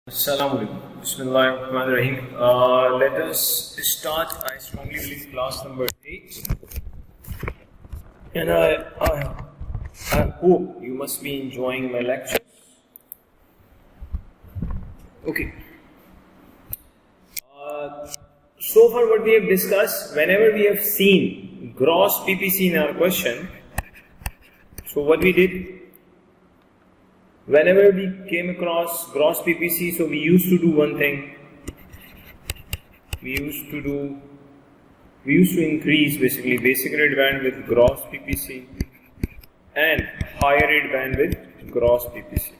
Assalamualaikum. Bismillahirrahmanirrahim. Let us start. I strongly believe class number 8. And I hope you must be enjoying my lecture. Okay. So far what we have discussed, whenever we have seen gross PPC in our question, so what we did, whenever we came across gross PPC, so we used to do one thing. We used to increase basically basic rate band with gross PPC and higher rate band with gross PPC.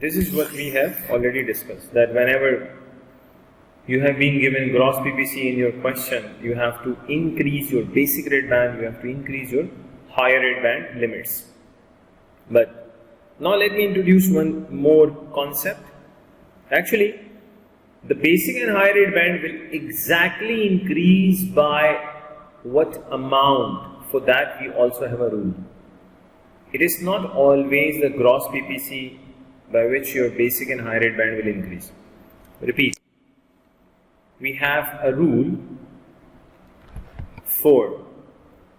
This is what we have already discussed, that whenever you have been given gross PPC in your question, you have to increase your basic rate band, you have to increase your higher rate band limits. But now let me introduce one more concept. Actually, the basic and higher rate band will exactly increase by what amount. For that we also have a rule. It is not always the gross PPC by which your basic and higher rate band will increase. Repeat. We have a rule for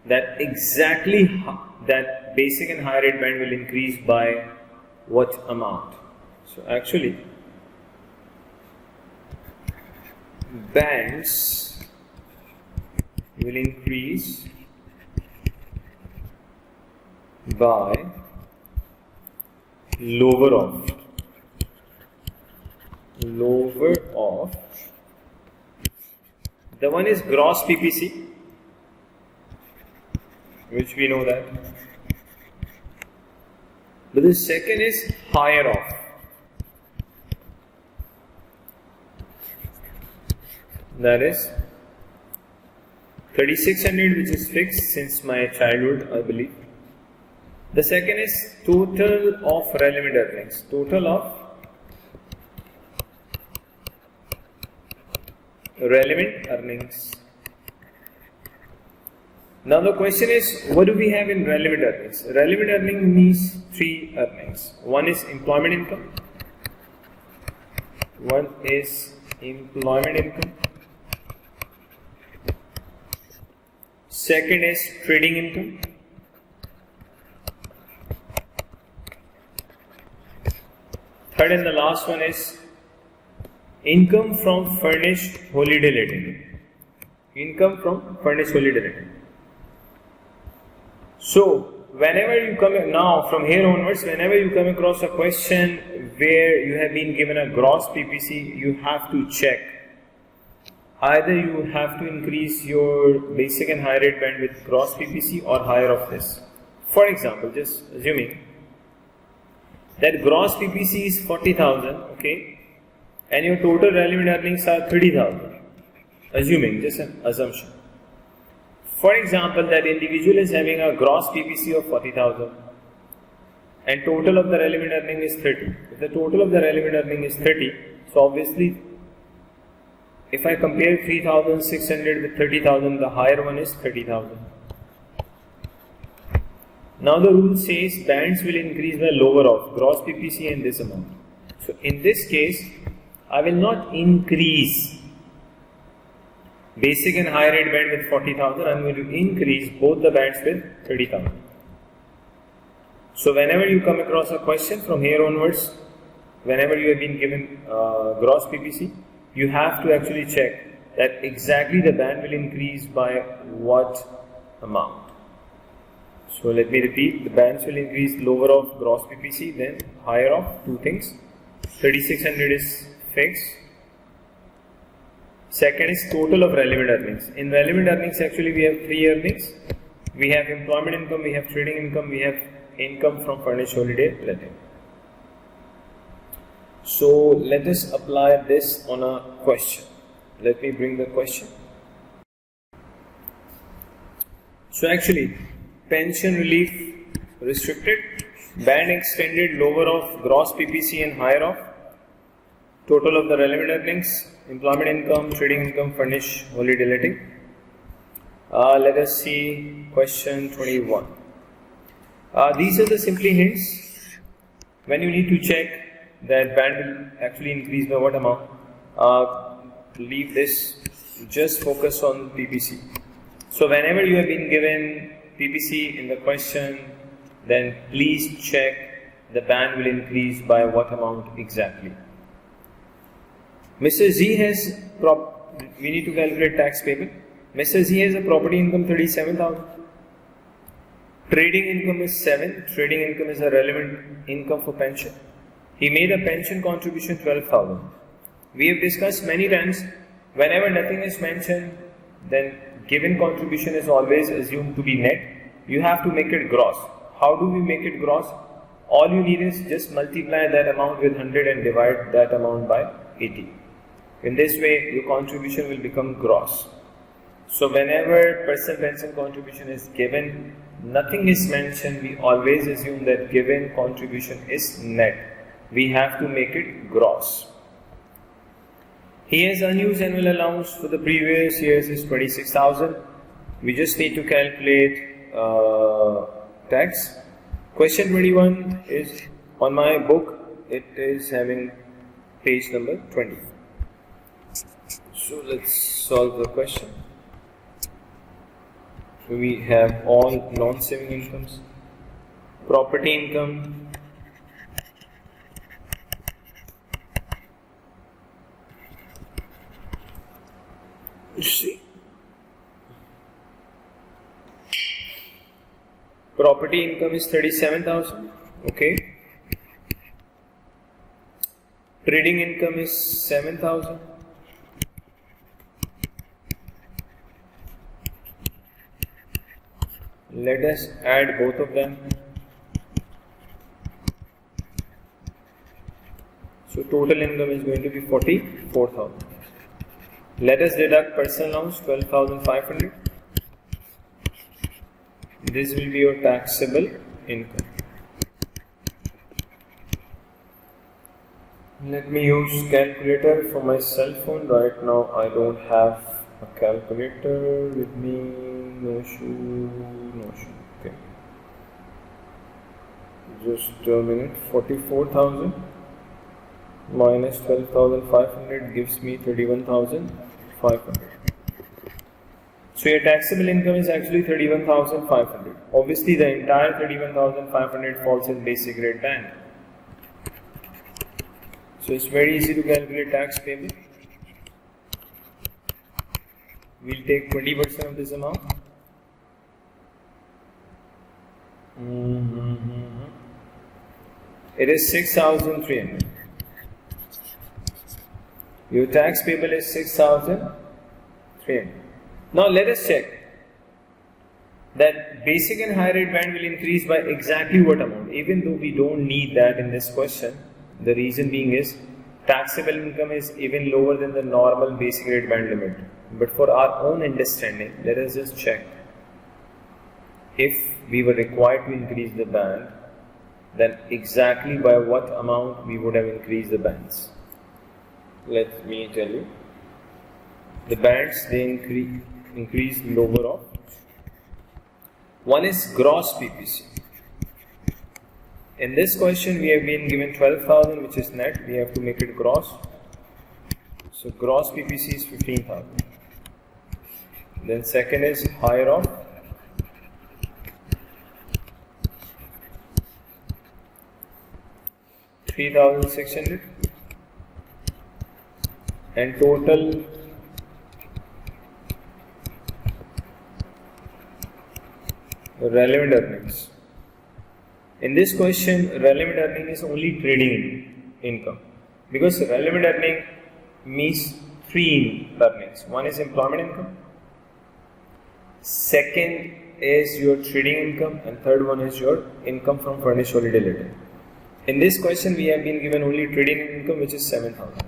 that exactly that basic and higher rate band will increase by what amount. So actually, bands will increase by lower of the one is gross PPC, which we know that. But the second is higher of. That is 3600, which is fixed since my childhood, I believe. The second is total of relevant earnings. Total of relevant earnings. Now the question is, what do we have in relevant earnings? Relevant earning means three earnings. One is employment income. Second is trading income. Third and the last one is income from furnished holiday letting. Income from furnished holiday letting. So, whenever you come now from here onwards, whenever you come across a question where you have been given a gross PPC, you have to check. Either you have to increase your basic and higher rate band with gross PPC or higher of this. For example, just assuming that gross PPC is 40,000, okay, and your total relevant earnings are 30,000. Assuming, just an assumption. For example, that individual is having a gross PPC of 40,000 and total of the relevant earning is 30. If the total of the relevant earning is 30, so obviously if I compare 3,600 with 30,000, the higher one is 30,000. Now the rule says bands will increase by lower of gross PPC and this amount. So in this case, I will not increase basic and higher rate band with 40,000, I am going to increase both the bands with 30,000. So whenever you come across a question from here onwards, whenever you have been given gross PPC, you have to actually check that exactly the band will increase by what amount. So let me repeat, the bands will increase lower of gross PPC, then higher of two things. 3600 is fixed. Second is total of relevant earnings. In relevant earnings, actually we have three earnings. We have employment income, we have trading income, we have income from furnished holiday letting. So let us apply this on a question. Let me bring the question. So actually, pension relief restricted, band extended, lower of gross PPC and higher of total of the relevant earnings, employment income, trading income, furnished holiday letting. Let us see question 21. These are the simply hints when you need to check that band will actually increase by what amount? Leave this, just focus on PPC. So whenever you have been given PPC in the question, then please check the band will increase by what amount exactly. Mr. Z has, we need to calculate tax payable. Mr. Z has a property income 37,000. Trading income is 7. Trading income is a relevant income for pension. He made a pension contribution 12,000. We have discussed many times, whenever nothing is mentioned, then given contribution is always assumed to be net. You have to make it gross. How do we make it gross? All you need is just multiply that amount with 100 and divide that amount by 80. In this way, your contribution will become gross. So whenever personal pension contribution is given, nothing is mentioned, we always assume that given contribution is net. We have to make it gross. He has unused annual allowance for the previous years is 26,000. We just need to calculate tax. Question 21 is on my book. It is having page number 20. So let's solve the question. We have all non-saving incomes. Property income. See. Property income is 37,000. Okay. Trading income is 7,000. Let us add both of them. So total income is going to be 44,000. Let us deduct personal allowance 12,500. This will be your taxable income. Let me use calculator for my cell phone. Right now I don't have a calculator with me. No shoe. Okay. Just a minute. 44,000 minus 12,500 gives me 31,500. So your taxable income is actually 31,500. Obviously the entire 31,500 falls in basic rate band. So it's very easy to calculate tax payable. We'll take 20% of this amount. It is 6,300. Your tax payable is 6,300. Now let us check that basic and higher rate band will increase by exactly what amount, even though we don't need that in this question. The reason being is taxable income is even lower than the normal basic rate band limit. But for our own understanding, let us just check. If we were required to increase the band, then exactly by what amount we would have increased the bands. Let me tell you. The bands, they increase lower of. One is gross PPC. In this question, we have been given 12,000, which is net. We have to make it gross. So gross PPC is 15,000. Then second is higher of. $3,600. And total relevant earnings. In this question, relevant earning is only trading income, because relevant earning means three earnings. One is employment income, second is your trading income, and third one is your income from furnished holiday letter. In this question, we have been given only trading income, which is 7,000.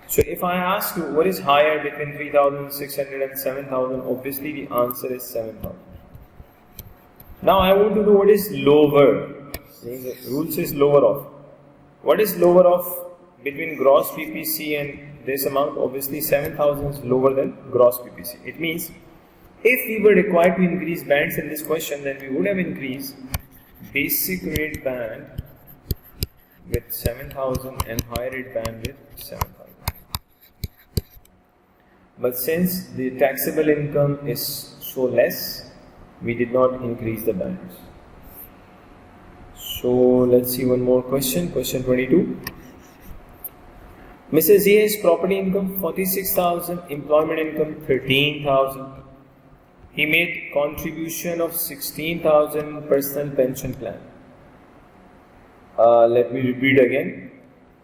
So if I ask you what is higher between 3,600 and 7,000, obviously the answer is 7,000. Now I want to know what is lower. The rule says lower of. What is lower of between gross PPC and this amount? Obviously 7,000 is lower than gross PPC. It means if we were required to increase bands in this question, then we would have increased basic rate band with 7,000 and higher rate band with 7,000. But since the taxable income is so less, we did not increase the bands. So let's see one more question. Question 22. Mrs. A has property income 46,000, employment income 13,000. He made contribution of 16,000 personal pension plan. Let me repeat again.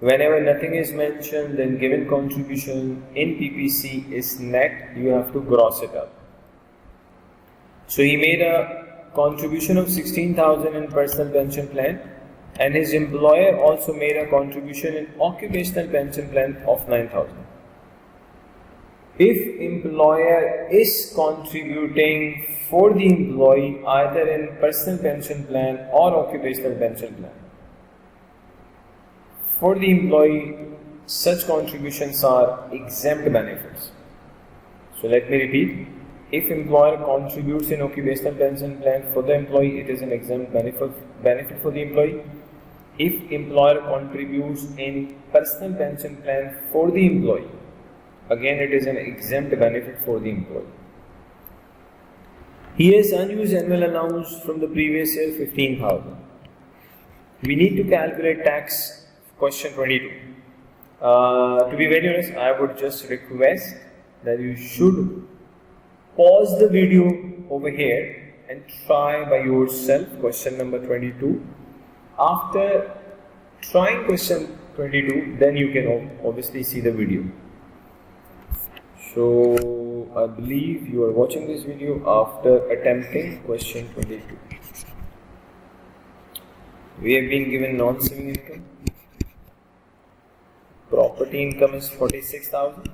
Whenever nothing is mentioned, then given contribution in PPC is net, you have to gross it up. So he made a contribution of 16,000 in personal pension plan, and his employer also made a contribution in occupational pension plan of 9,000. If employer is contributing for the employee either in personal pension plan or occupational pension plan, for the employee, such contributions are exempt benefits. So let me repeat. If employer contributes in occupational pension plan for the employee, it is an exempt benefit for the employee. If employer contributes in personal pension plan for the employee, again it is an exempt benefit for the employee. He has unused annual allowance from the previous year 15,000. We need to calculate tax. Question 22. To be very honest, I would just request that you should pause the video over here and try by yourself question number 22. After trying question 22, then you can obviously see the video. So I believe you are watching this video after attempting question 22. We have been given non-saving income. Property income is 46,000.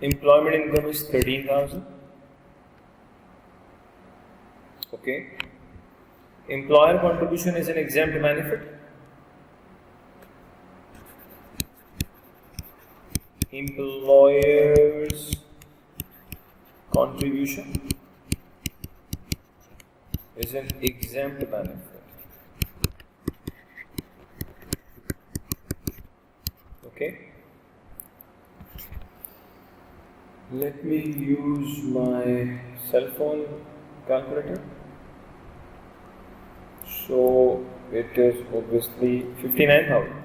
Employment income is 13,000. Okay. Employer contribution is an exempt benefit. Employer's contribution is an exempt benefit. Okay. Let me use my cell phone calculator. So it is obviously 59,000.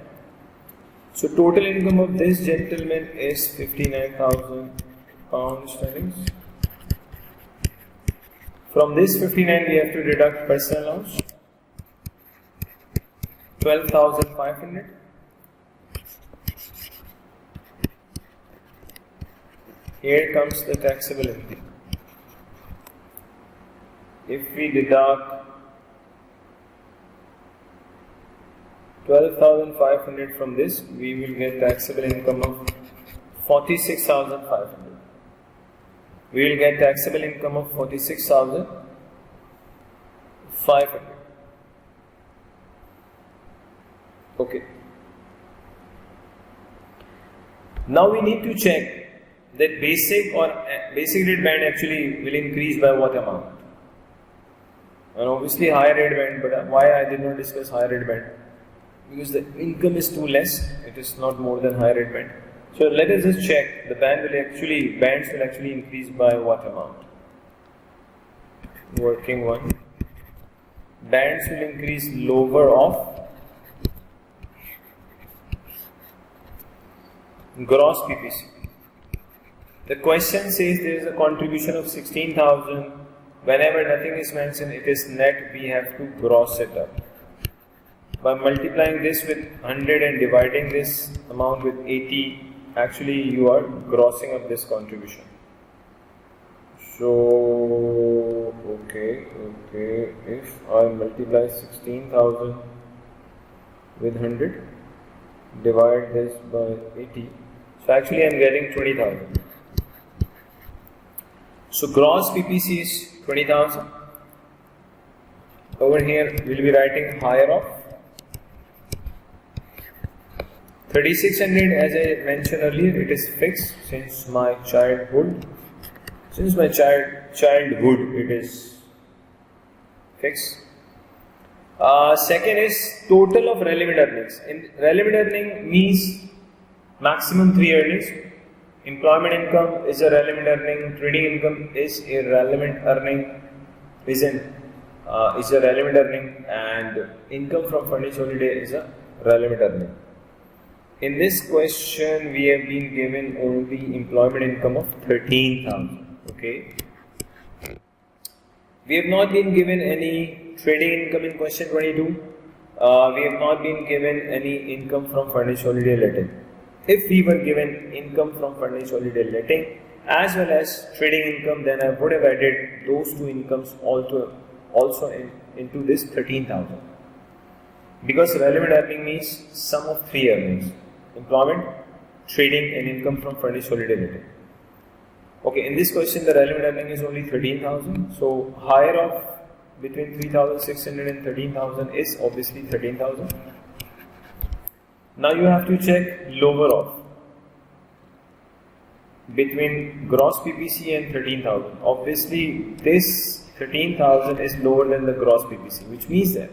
So total income of this gentleman is 59,000 pounds sterling. From this 59 we have to deduct personal allowance 12,500. Here comes the taxable income. If we deduct 12,500 from this, we will get taxable income of 46,500. We will get taxable income of 46,500. Okay. Now we need to check that basic rate band actually will increase by what amount. And obviously higher rate band, but why I did not discuss higher rate band? Because the income is too less, it is not more than higher rate band. So let us just check, the bands will actually increase by what amount? Working one. Bands will increase lower of gross PPC. The question says there is a contribution of 16,000. Whenever nothing is mentioned, it is net, we have to gross it up. By multiplying this with 100 and dividing this amount with 80, actually you are grossing up this contribution. So, okay, if I multiply 16,000 with 100, divide this by 80, so actually I am getting 20,000. So gross PPC is 20,000. Over here we will be writing higher of 3600, as I mentioned earlier, it is fixed since my childhood. Since my childhood, it is fixed. Second is total of relevant earnings. In relevant earning means maximum 3 earnings. Employment income is a relevant earning. Trading income is a relevant earning. Is a relevant earning, and income from furnished holiday is a relevant earning. In this question, we have been given only employment income of 13,000. Okay. We have not been given any trading income in question 22. We have not been given any income from furnished holiday letting. If we were given income from furnished holiday letting as well as trading income, then I would have added those two incomes also into this 13,000. Because relevant earning means sum of 3 earnings: employment, trading, and income from furnished holiday letting. Okay, in this question the relevant earning is only 13,000. So higher of between 3,600 and 13,000 is obviously 13,000. Now you have to check lower of between gross PPC and 13,000. Obviously this 13,000 is lower than the gross PPC, which means that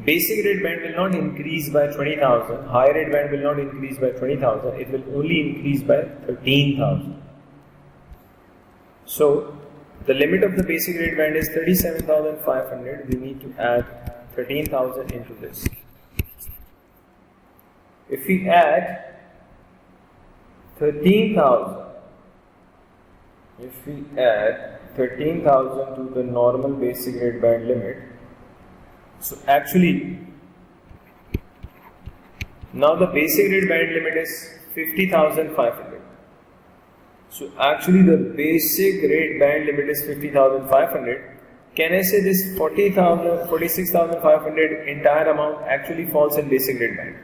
basic rate band will not increase by 20,000, higher rate band will not increase by 20,000, it will only increase by 13,000. So the limit of the basic rate band is 37,500. We need to add 13,000 into this. If we add 13,000, to the normal basic rate band limit, so actually now the basic rate band limit is 50,500. So actually the basic rate band limit is 50,500. Can I say this 46,500 entire amount actually falls in basic rate band?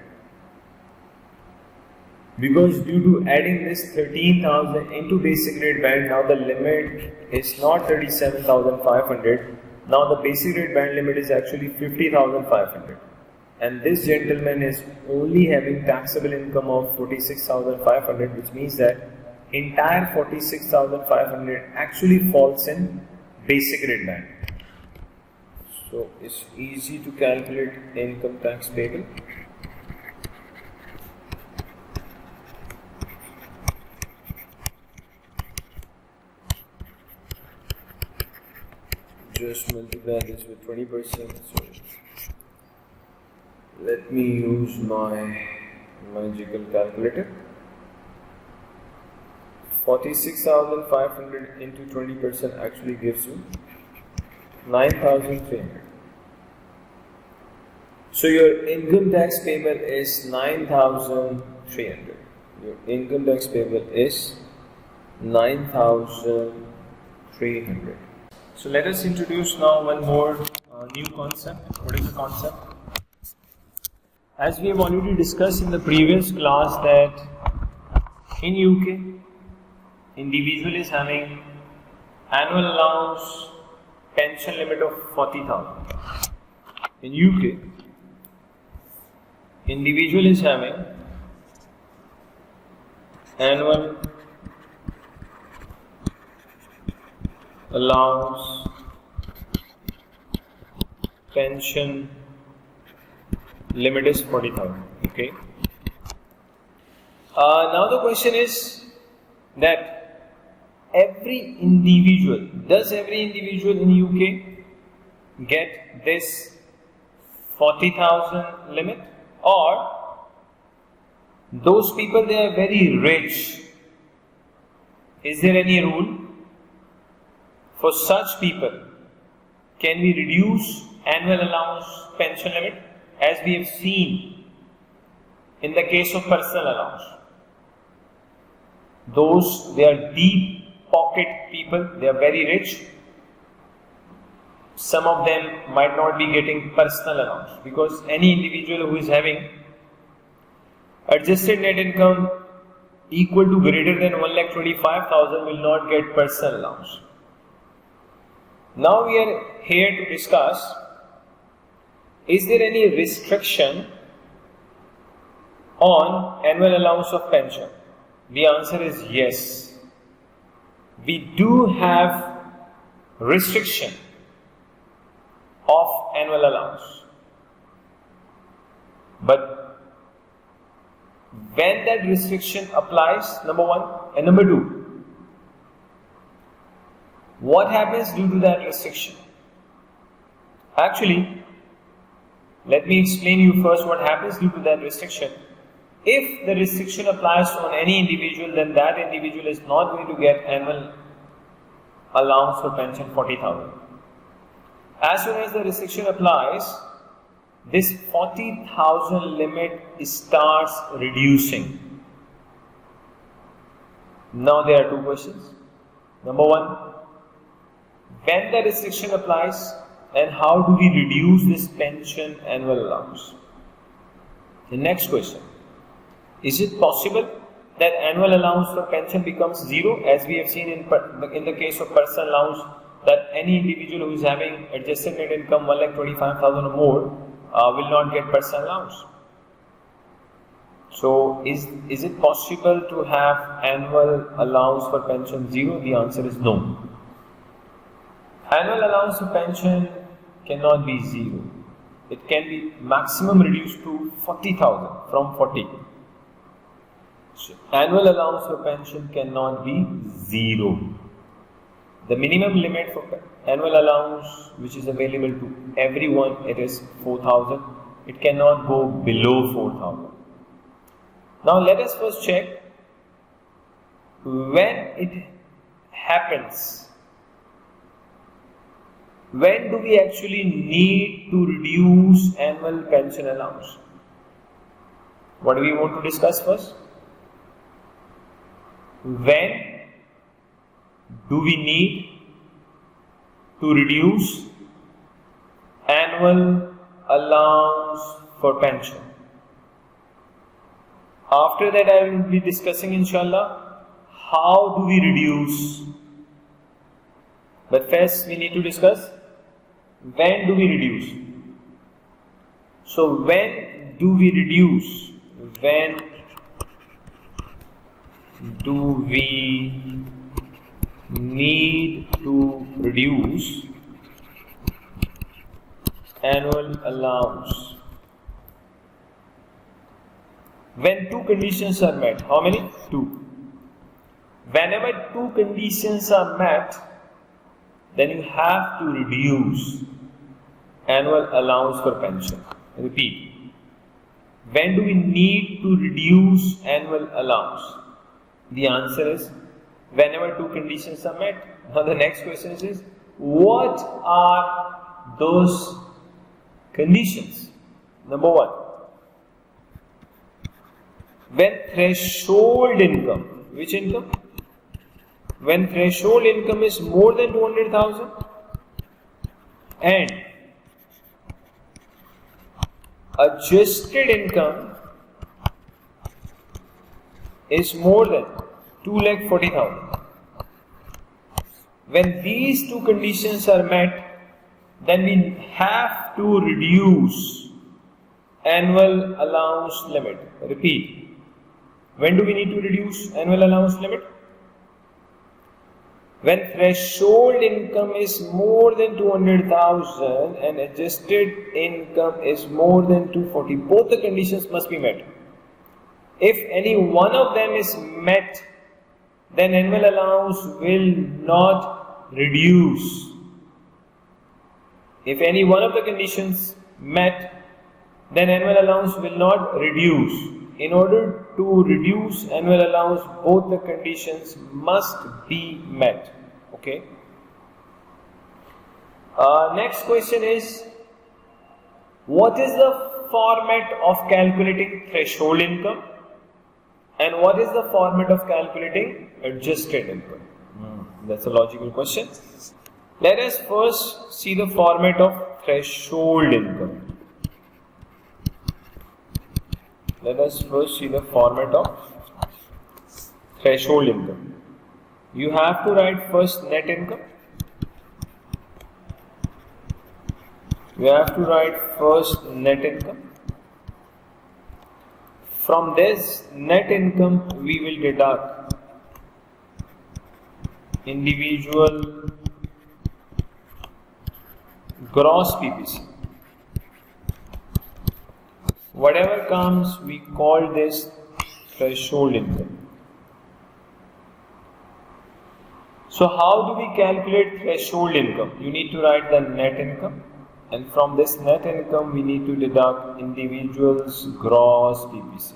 Because due to adding this 13,000 into basic rate band, now the limit is not 37,500. Now the basic rate band limit is actually 50,500. And this gentleman is only having taxable income of 46,500, which means that entire 46,500 actually falls in basic rate band. So it's easy to calculate income tax payable. Just multiply this with 20%. So let me use my magical calculator. 46,500 into 20% actually gives you 9,300. So your income tax payable is 9,300. Your income tax payable is 9,300. So let us introduce now one more new concept. What is the concept? As we have already discussed in the previous class that in UK, individual is having annual allowance pension limit of 40,000. In UK, individual is having annual allowance pension limit is 40,000. Okay. Now the question is that does every individual in UK get this 40,000 limit, or those people they are very rich? Is there any rule for such people? Can we reduce annual allowance pension limit as we have seen in the case of personal allowance? Those they are deep pocket people, they are very rich. Some of them might not be getting personal allowance, because any individual who is having adjusted net income equal to greater than 1,25,000 will not get personal allowance. Now we are here to discuss, is there any restriction on annual allowance of pension? The answer is yes. We do have restriction of annual allowance. But when that restriction applies, number one, and number two, what happens due to that restriction? Actually, let me explain you first what happens due to that restriction. If the restriction applies on any individual, then that individual is not going to get annual allowance for pension 40,000. As soon as the restriction applies, this 40,000 limit starts reducing. Now there are two questions. Number one, when the restriction applies, and how do we reduce this pension annual allowance? The next question, is it possible that annual allowance for pension becomes zero, as we have seen in the case of personal allowance, that any individual who is having adjusted net income 1,25,000 or more will not get personal allowance? So is it possible to have annual allowance for pension zero? The answer is no. Annual allowance for pension cannot be zero. It can be maximum reduced to 40,000 from 40. So annual allowance for pension cannot be zero. The minimum limit for annual allowance which is available to everyone, it is 4,000. It cannot go below 4,000. Now let us first check when it happens. When do we actually need to reduce annual pension allowance? What do we want to discuss first? When do we need to reduce annual allowance for pension? After that, I will be discussing, inshallah, how do we reduce. But first, we need to discuss when do we reduce. So, when do we reduce? When do we need to reduce annual allowance? When two conditions are met. How many? Two. Whenever two conditions are met, then you have to reduce annual allowance for pension. Repeat. When do we need to reduce annual allowance? The answer is whenever two conditions are met. Now the next question is, what are those conditions? Number one, when threshold income, which income? When threshold income is more than 200,000 and adjusted income is more than 2,40,000. When these two conditions are met, then we have to reduce annual allowance limit. Repeat. When do we need to reduce annual allowance limit? When threshold income is more than 200,000 and adjusted income is more than 240, both the conditions must be met. If any one of them is met, then annual allowance will not reduce. If any one of the conditions met, then annual allowance will not reduce. In order to reduce annual allowance, both the conditions must be met. Okay. Next question is, what is the format of calculating threshold income and what is the format of calculating adjusted income? That's a logical question. Let us first see the format of threshold income. Let us first see the format of threshold income. You have to write first net income. You have to write first net income From this net income we will deduct individual gross PPC. Whatever comes, we call this threshold income. So how do we calculate threshold income? You need to write the net income, and from this net income we need to deduct individual's gross PPC.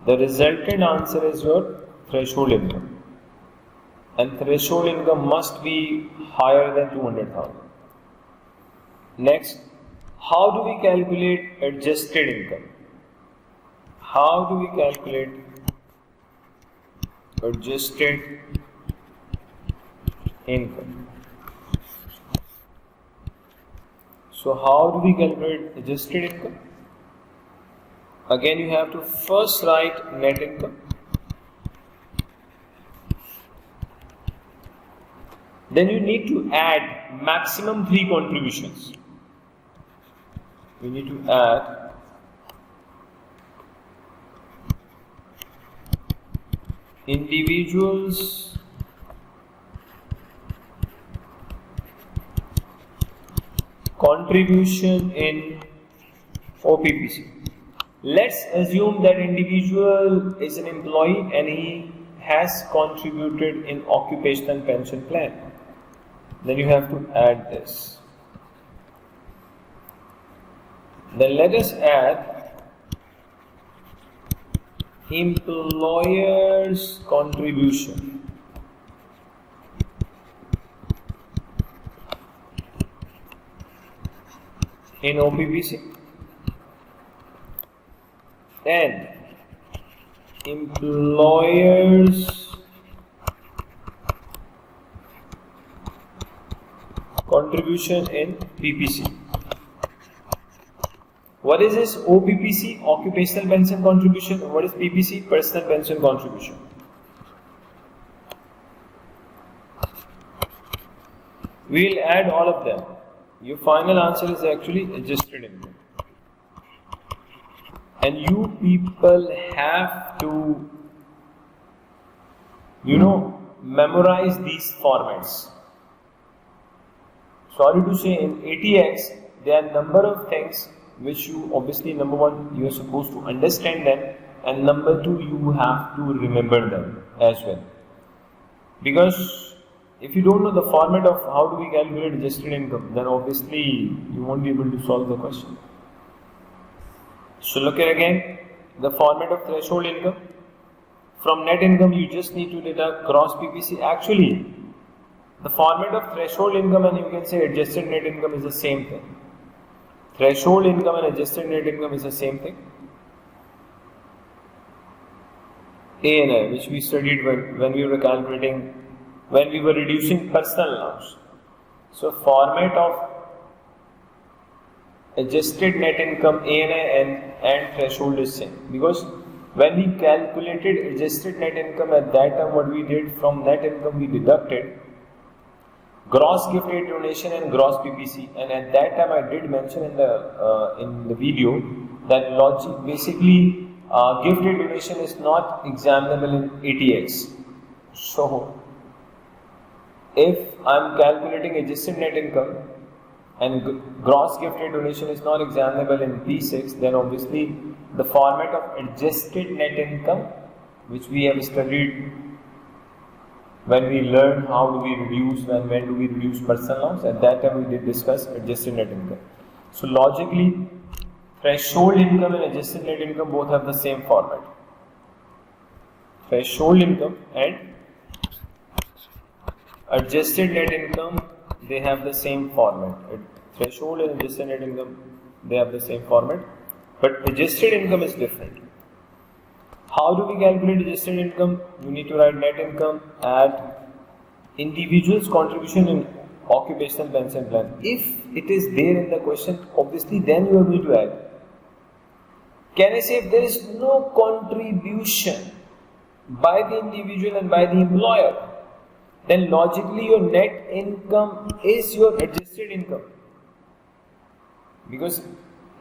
The resultant answer is your threshold income, and threshold income must be higher than 200,000. Next, how do we calculate adjusted income? How do we calculate adjusted income? So how do we calculate adjusted income? Again, you have to first write net income. Then you need to add maximum 3 contributions. We need to add individuals contribution in OPPC. Let's assume that individual is an employee and he has contributed in occupational pension plan. Then you have to add this. Then let us add employer's contribution in OPPC and employer's contribution in PPC. What is this OPPC? Occupational pension contribution. What is PPC? Personal pension contribution. We will add all of them. Your final answer is actually adjusted income. And you people have to, memorize these formats. Sorry to say, in ATX, there are number of things which you obviously, number one, you are supposed to understand them, and number two, you have to remember them as well. Because if you don't know the format of how do we calculate adjusted income, then obviously you won't be able to solve the question. So look at again the format of threshold income. From net income, you just need to deduct gross PPC. Actually, the format of threshold income and you can say adjusted net income is the same thing. Threshold income and adjusted net income is the same thing. ANI, which we studied when we were calculating, when we were reducing personal allowance. So format of adjusted net income, ANI and threshold is same. Because when we calculated adjusted net income, at that time what we did, from net income we deducted gross gift aid donation and gross PPC, and at that time I did mention in the video that logic basically gift aid donation is not examinable in ATX. So if I am calculating adjusted net income and gross gift aid donation is not examinable in P6, then obviously the format of adjusted net income, which we have studied when we learned how do we reduce and when do we reduce personal allowance, at that time we did discuss adjusted net income. So logically, threshold income and adjusted net income both have the same format. Threshold income and adjusted net income, they have the same format. Threshold and adjusted net income, they have the same format, but adjusted income is different. How do we calculate adjusted income? You need to write net income, add individual's contribution in occupational pension plan. If it is there in the question, obviously then you are going to add. Can I say if there is no contribution by the individual and by the employer, then logically your net income is your adjusted income. Because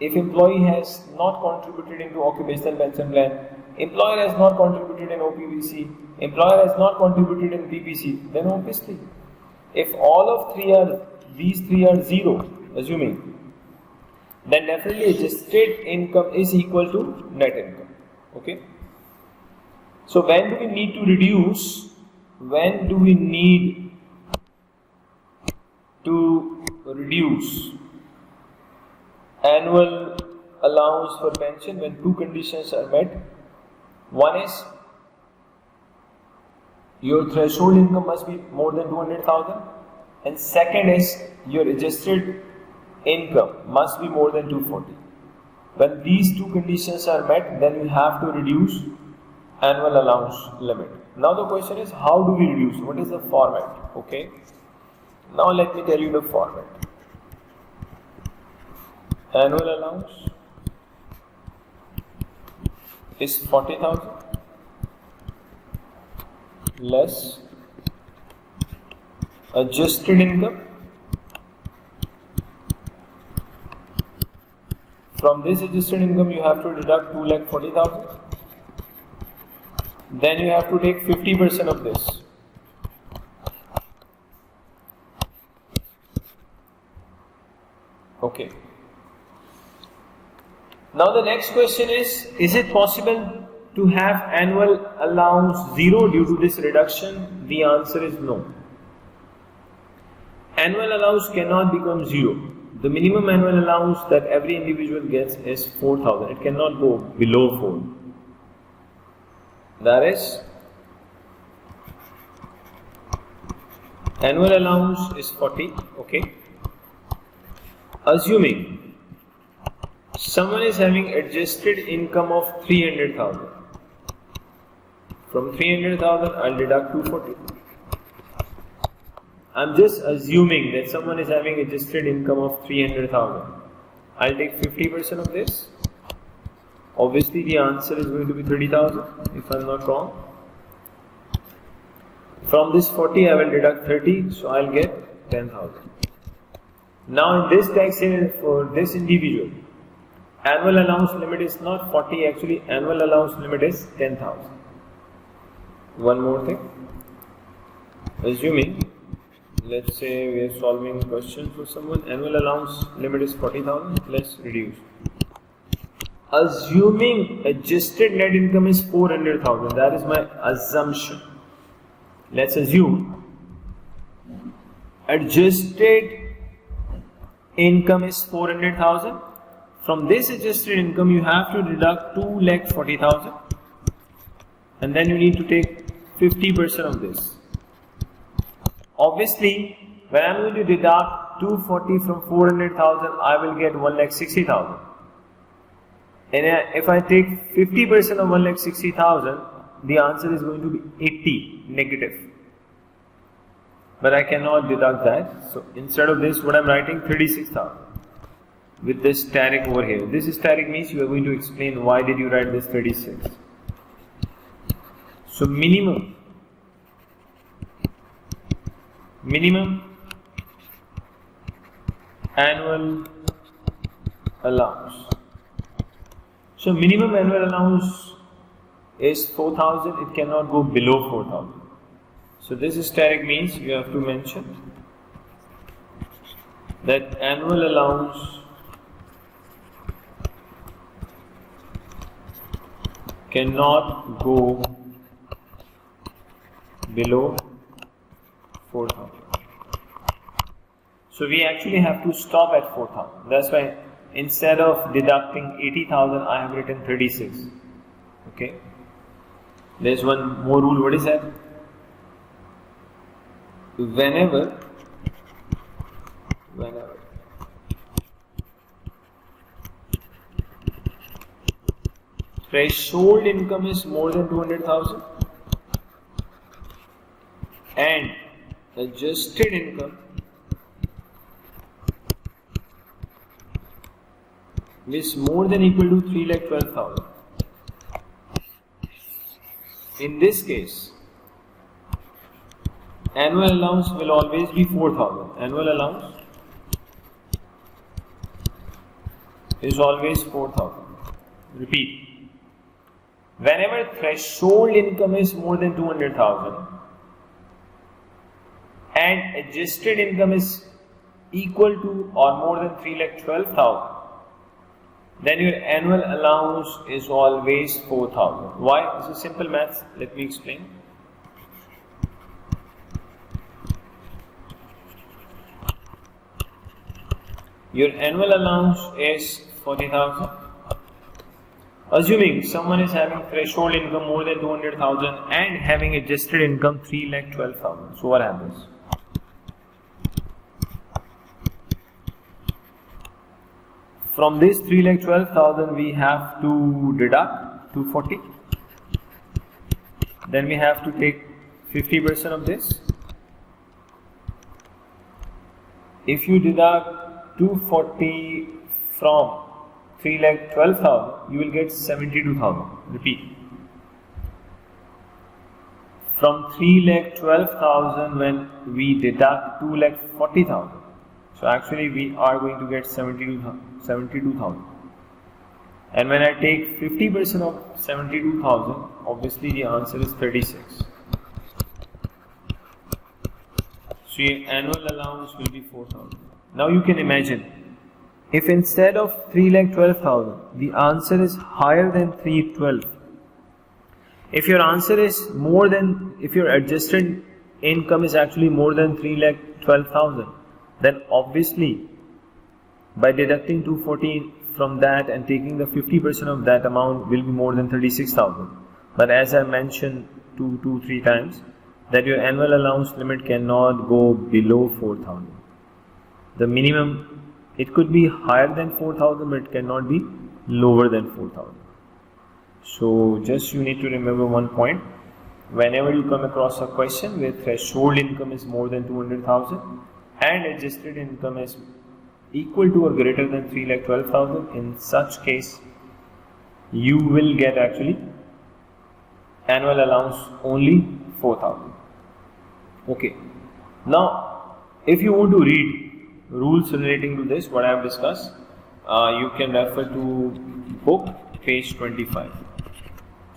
if employee has not contributed into occupational pension plan, employer has not contributed in OPBC, employer has not contributed in PPC, then obviously, if all of these three are zero, assuming, then definitely adjusted income is equal to net income. Okay. So when do we need to reduce? When do we need to reduce annual allowance for pension? When two conditions are met. One is your threshold income must be more than 200,000, and second is your adjusted income must be more than 240. When these two conditions are met, then you have to reduce annual allowance limit. Now the question is, how do we reduce? What is the format? Okay. Now let me tell you the format. Annual allowance is 40,000 less adjusted income. From this adjusted income you have to deduct 2,40,000. Then you have to take 50% of this. Okay. Now the next question is it possible to have annual allowance zero due to this reduction? The answer is no. Annual allowance cannot become zero. The minimum annual allowance that every individual gets is 4,000. It cannot go below 4. That is, annual allowance is 40. Okay. Assuming someone is having adjusted income of 300,000. From 300,000, I'll deduct 240. I'm just assuming that someone is having adjusted income of 300,000. I'll take 50% of this. Obviously, the answer is going to be 30,000, if I'm not wrong. From this 40, I will deduct 30, so I'll get 10,000. Now, in this tax year, for this individual, annual allowance limit is not 40, actually, annual allowance limit is 10,000. One more thing. Assuming, let's say we are solving a question for someone, annual allowance limit is 40,000, let's reduce. Assuming adjusted net income is 400,000, that is my assumption. Let's assume adjusted income is 400,000. From this adjusted income, you have to deduct 2,40,000, and then you need to take 50% of this. Obviously, when I'm going to deduct 240 from 400,000, I will get 1,60,000. And if I take 50% of 1,60,000, the answer is going to be 80 negative. But I cannot deduct that. So instead of this, what I'm writing, 36,000. With this asterisk over here. This asterisk means you are going to explain why did you write this 36. So minimum annual allowance. So minimum annual allowance is 4,000. It cannot go below 4,000. So this asterisk means you have to mention that annual allowance cannot go below 4,000. So we actually have to stop at 4,000. That's why instead of deducting 80,000, I have written 36. Okay. There's one more rule. What is that? Whenever threshold income is more than 200,000 and adjusted income is more than equal to 3,12,000. In this case, annual allowance will always be 4,000. Annual allowance is always 4,000. Repeat. Whenever threshold income is more than 200,000 and adjusted income is equal to or more than 3,12,000, then your annual allowance is always 4,000. Why? This is simple maths. Let me explain. Your annual allowance is 40,000. Assuming someone is having threshold income more than 200,000 and having adjusted income 3,12,000. So what happens? From this 3,12,000 we have to deduct 240. Then we have to take 50% of this. If you deduct 240 from 3,12,000, you will get 72,000. Repeat. From 3,12,000 when we deduct 2,40,000. So actually we are going to get 72,000. And when I take 50% of 72,000, obviously the answer is 36. So your annual allowance will be 4,000. Now you can imagine, if instead of 3,12,000, the answer is higher than 312. If your answer is more than, if your adjusted income is actually more than 3,12,000, then obviously by deducting 240 from that and taking the 50% of that amount will be more than 36,000. But as I mentioned 3 times, that your annual allowance limit cannot go below 4,000. The minimum, it could be higher than 4,000, but it cannot be lower than 4,000. So just you need to remember one point. Whenever you come across a question where threshold income is more than 200,000 and adjusted income is equal to or greater than 3,12,000, in such case you will get actually annual allowance only 4,000. Okay. Now, if you want to read rules relating to this, what I have discussed, you can refer to book page 25.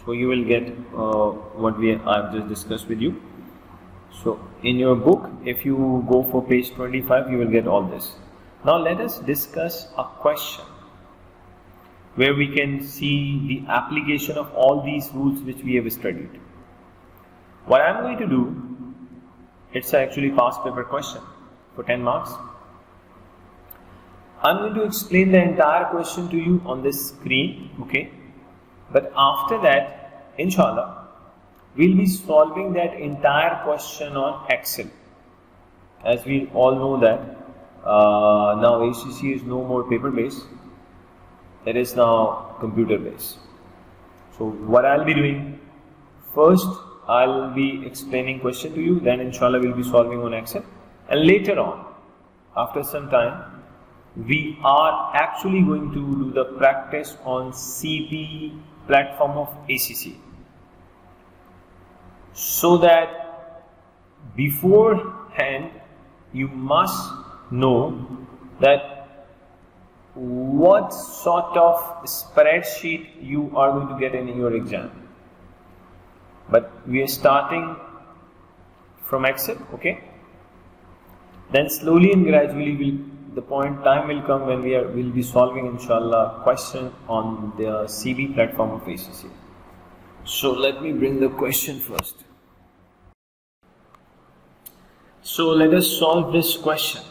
So you will get what I have just discussed with you. So in your book, if you go for page 25, you will get all this. Now let us discuss a question where we can see the application of all these rules which we have studied. What I am going to do, it's actually past paper question for 10 marks. I am going to explain the entire question to you on this screen, okay? But after that, inshallah, we'll be solving that entire question on Excel. As we all know that now ACC is no more paper based, it is now computer based. So what I'll be doing, first I'll be explaining question to you, then inshallah we'll be solving on Excel, and later on, after some time, we are actually going to do the practice on CB platform of ACC, so that beforehand you must know that what sort of spreadsheet you are going to get in your exam. But we are starting from Excel, okay? Then slowly and gradually time will come when we'll be solving inshallah question on the CB platform of ACC. So let me bring the question first. So let us solve this question.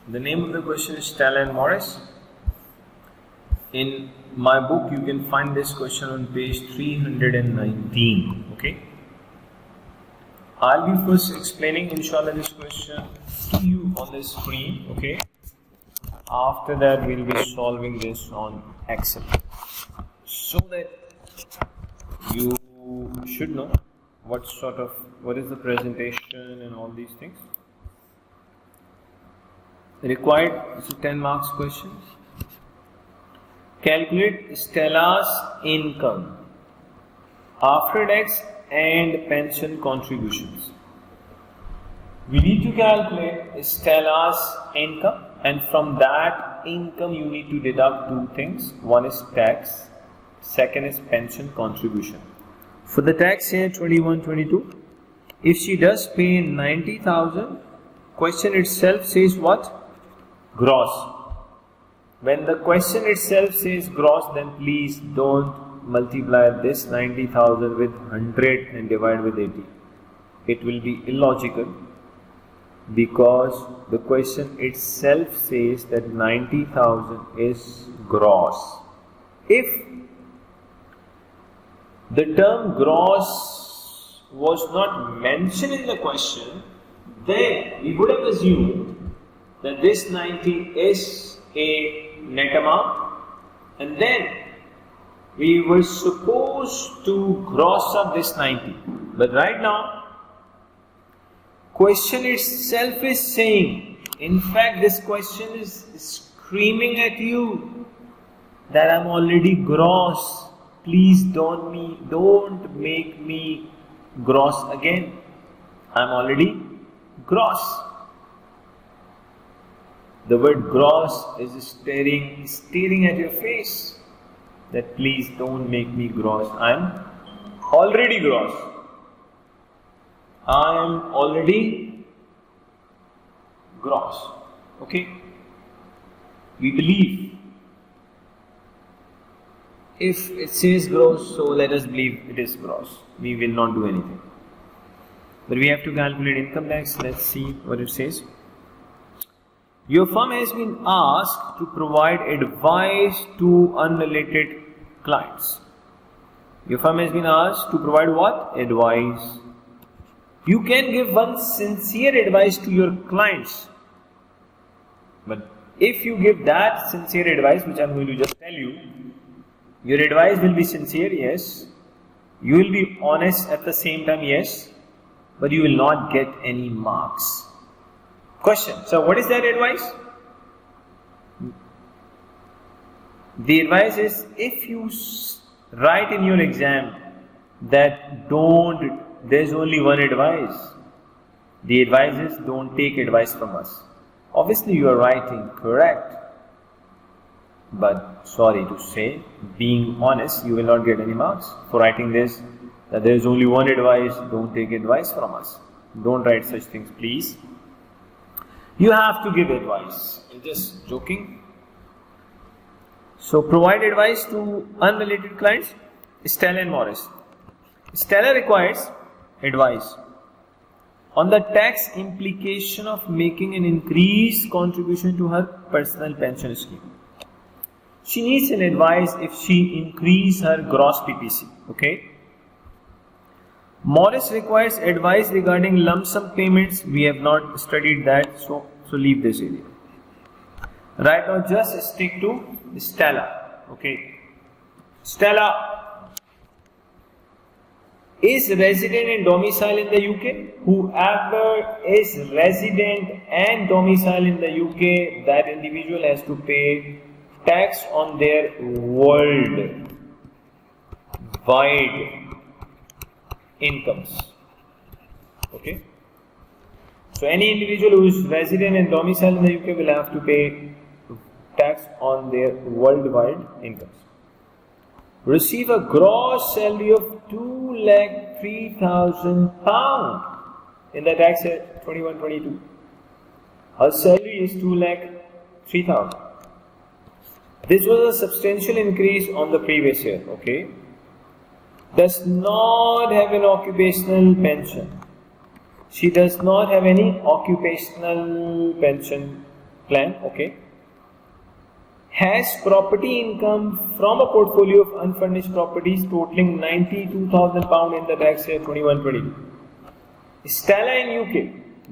The name of the question is Stella and Morris. In my book you can find this question on page 319, okay? I'll be first explaining inshallah this question to you on the screen, okay? After that we'll be solving this on Excel, so that you should know what is the presentation and all these things. Required, so 10 marks questions. Calculate Stella's income after tax and pension contributions. We need to calculate Stella's income, and from that that income you need to deduct two things. One is tax, second is pension contribution. For the tax year 21-22, if she does pay 90,000, question itself says what? Gross. When the question itself says gross, then please don't multiply this 90,000 with 100 and divide with 80. It will be illogical because the question itself says that 90,000 is gross. If the term gross was not mentioned in the question, then we would have assumed that this 90 is a net amount, and then we were supposed to gross up this 90. But right now, question itself is saying, in fact this question is screaming at you that I'm already gross. Please don't make me gross again. I'm already gross. The word gross is staring at your face. That please don't make me gross. I'm already gross. I am already gross. Okay? We believe. If it says gross, so let us believe it is gross. We will not do anything. But we have to calculate income tax. Let's see what it says. Your firm has been asked to provide advice to unrelated clients. Your firm has been asked to provide what? Advice. You can give one sincere advice to your clients. But if you give that sincere advice, which I am going to just tell you, your advice will be sincere, yes. You will be honest at the same time, yes. But you will not get any marks. Question. So what is that advice? The advice is, if you write in your exam that there's only one advice. The advice is, don't take advice from us. Obviously you are writing correct. But sorry to say, being honest, you will not get any marks for writing this, that there is only one advice, don't take advice from us. Don't write such things, please. You have to give advice. I'm just joking. So provide advice to unrelated clients. Stella and Morris. Stella requires advice on the tax implication of making an increased contribution to her personal pension scheme. She needs an advice if she increase her gross PPC. Okay. Morris requires advice regarding lump sum payments. We have not studied that, so leave this area. Right now, just stick to Stella. Okay. Stella is resident and domicile in the UK. Whoever is resident and domicile in the UK, that individual has to pay tax on their worldwide incomes. Okay. So any individual who is resident and domicile in the UK will have to pay tax on their worldwide incomes. Receive a gross salary of £2,03,000 in the tax year 21-22. Her salary is £2,03,000. This was a substantial increase on the previous year. Okay. Does not have an occupational pension. She does not have any occupational pension plan. Okay. Has property income from a portfolio of unfurnished properties totaling £92,000 in the tax year 21-22. Stella in UK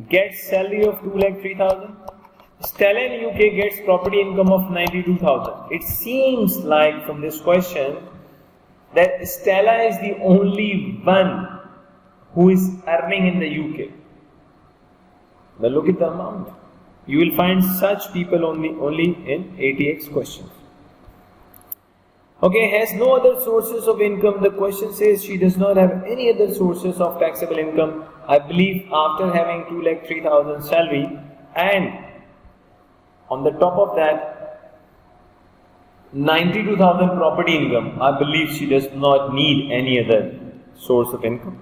gets salary of £2,03,000. Stella in UK gets property income of £92,000. It seems like from this question that Stella is the only one who is earning in the UK. But look at the amount. You will find such people only in ATX questions. Okay, has no other sources of income. The question says she does not have any other sources of taxable income. I believe after having £2,03,000 salary and on the top of that 92,000 property income. I believe she does not need any other source of income.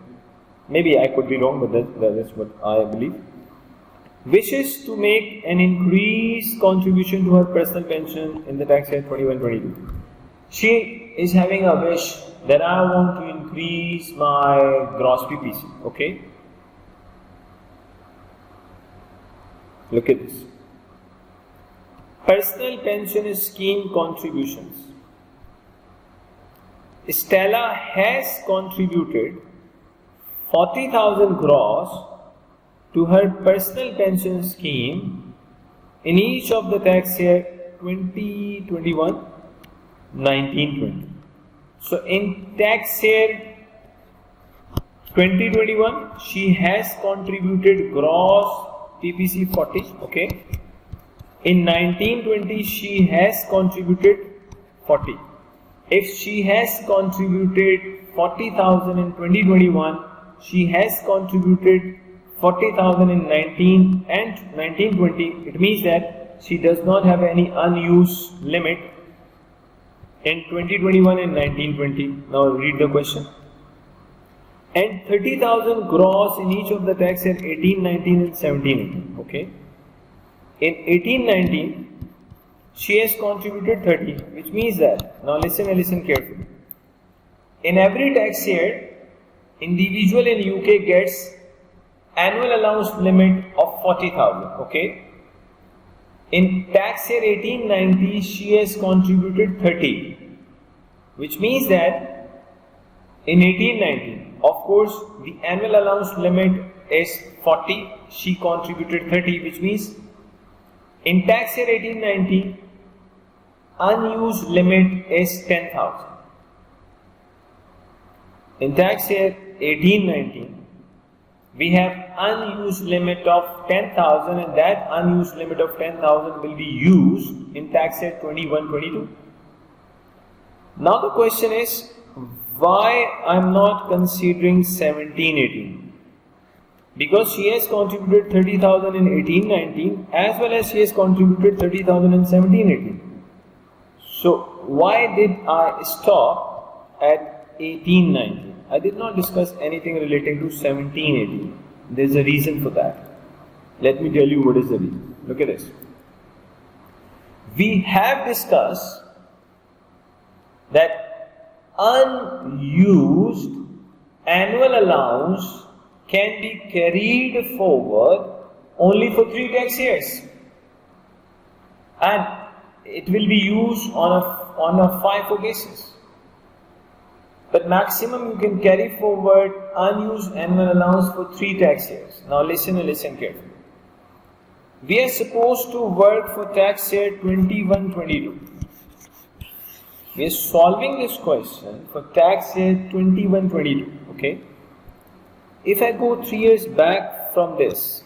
Maybe I could be wrong, but that is what I believe. Wishes to make an increased contribution to her personal pension in the tax year 21-22. She is having a wish that I want to increase my gross PPC. Okay? Look at this. Personal pension scheme contributions. Stella has contributed 40,000 gross to her personal pension scheme in each of the tax year 2021, 19-20. So in tax year 2021, she has contributed gross PPC 40. Okay. In 19-20, she has contributed 40. If she has contributed 40,000 in 2021, she has contributed 40,000 in 19 and 19-20. It means that she does not have any unused limit in 2021 and 19-20. Now read the question. And 30,000 gross in each of the tax year 18-19 and 17-18. Okay. In 18-19, she has contributed 30, which means that, now listen carefully. In every tax year, individual in UK gets annual allowance limit of 40,000. Okay. In tax year 18-19, she has contributed 30, which means that in 18-19, of course, the annual allowance limit is 40. She contributed 30, which means in tax year 18-19, unused limit is 10,000. In tax year 18-19, we have unused limit of 10,000, and that unused limit of 10,000 will be used in tax year 21-22. Now the question is, why I am not considering 17-18? Because she has contributed 30,000 in 18-19 as well as she has contributed 30,000 in 17-18. So why did I stop at 18-19? I did not discuss anything relating to 17-18. There is a reason for that. Let me tell you what is the reason. Look at this. We have discussed that unused annual allowance can be carried forward only for 3 tax years, and it will be used on a FIFO basis. But maximum you can carry forward unused annual allowance for 3 tax years. Now listen carefully. We are supposed to work for tax year 21-22. We are solving this question for tax year 21-22. Okay. If I go 3 years back from this,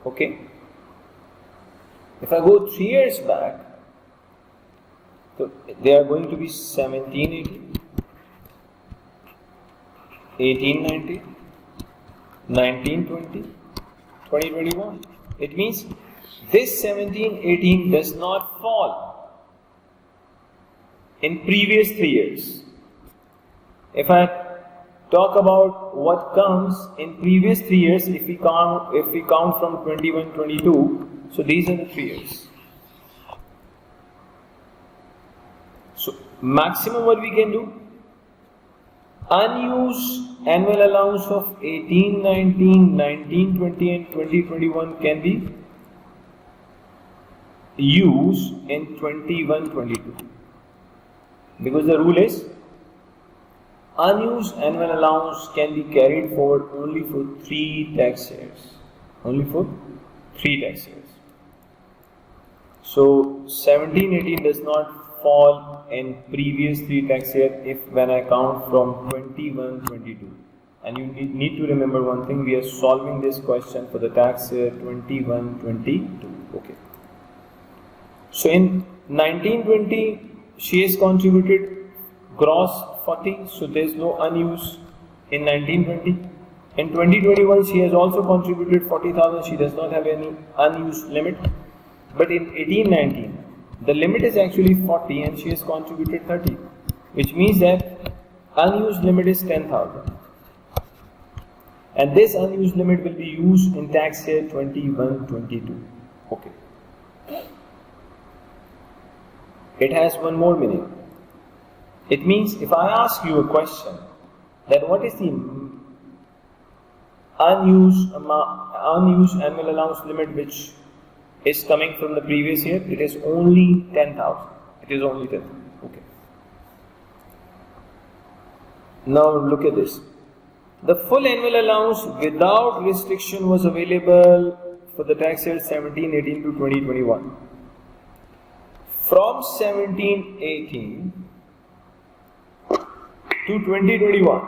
okay, if I go 3 years back, so they are going to be 17-18, 18-19, 19-20, 20-21. It means this 17-18 does not fall in previous 3 years. If I talk about what comes in previous 3 years, if we count from 21-22, so these are the 3 years. So maximum what we can do, unused annual allowance of 18-19, 19-20 and 20-21 can be used in 21-22, because the rule is unused annual allowance can be carried forward only for 3 tax years. Only for 3 tax years. So 17-18 does not fall in previous 3 tax years if when I count from 21-22. And you need to remember one thing, we are solving this question for the tax year 21-22. Okay. So in 19-20 she has contributed gross 40, so there is no unused in 19-20. In 20-21 she has also contributed 40,000, she does not have any unused limit. But in 18-19 The limit is actually 40 and she has contributed 30, which means that unused limit is 10,000. And this unused limit will be used in tax year 21-22. Okay. It has one more meaning. It means if I ask you a question, that what is the unused annual allowance limit which is coming from the previous year, it is only 10,000. It is only 10,000. Okay. Now look at this. The full annual allowance without restriction was available for the tax year 17-18 to 2021. From 17-18 to 2021,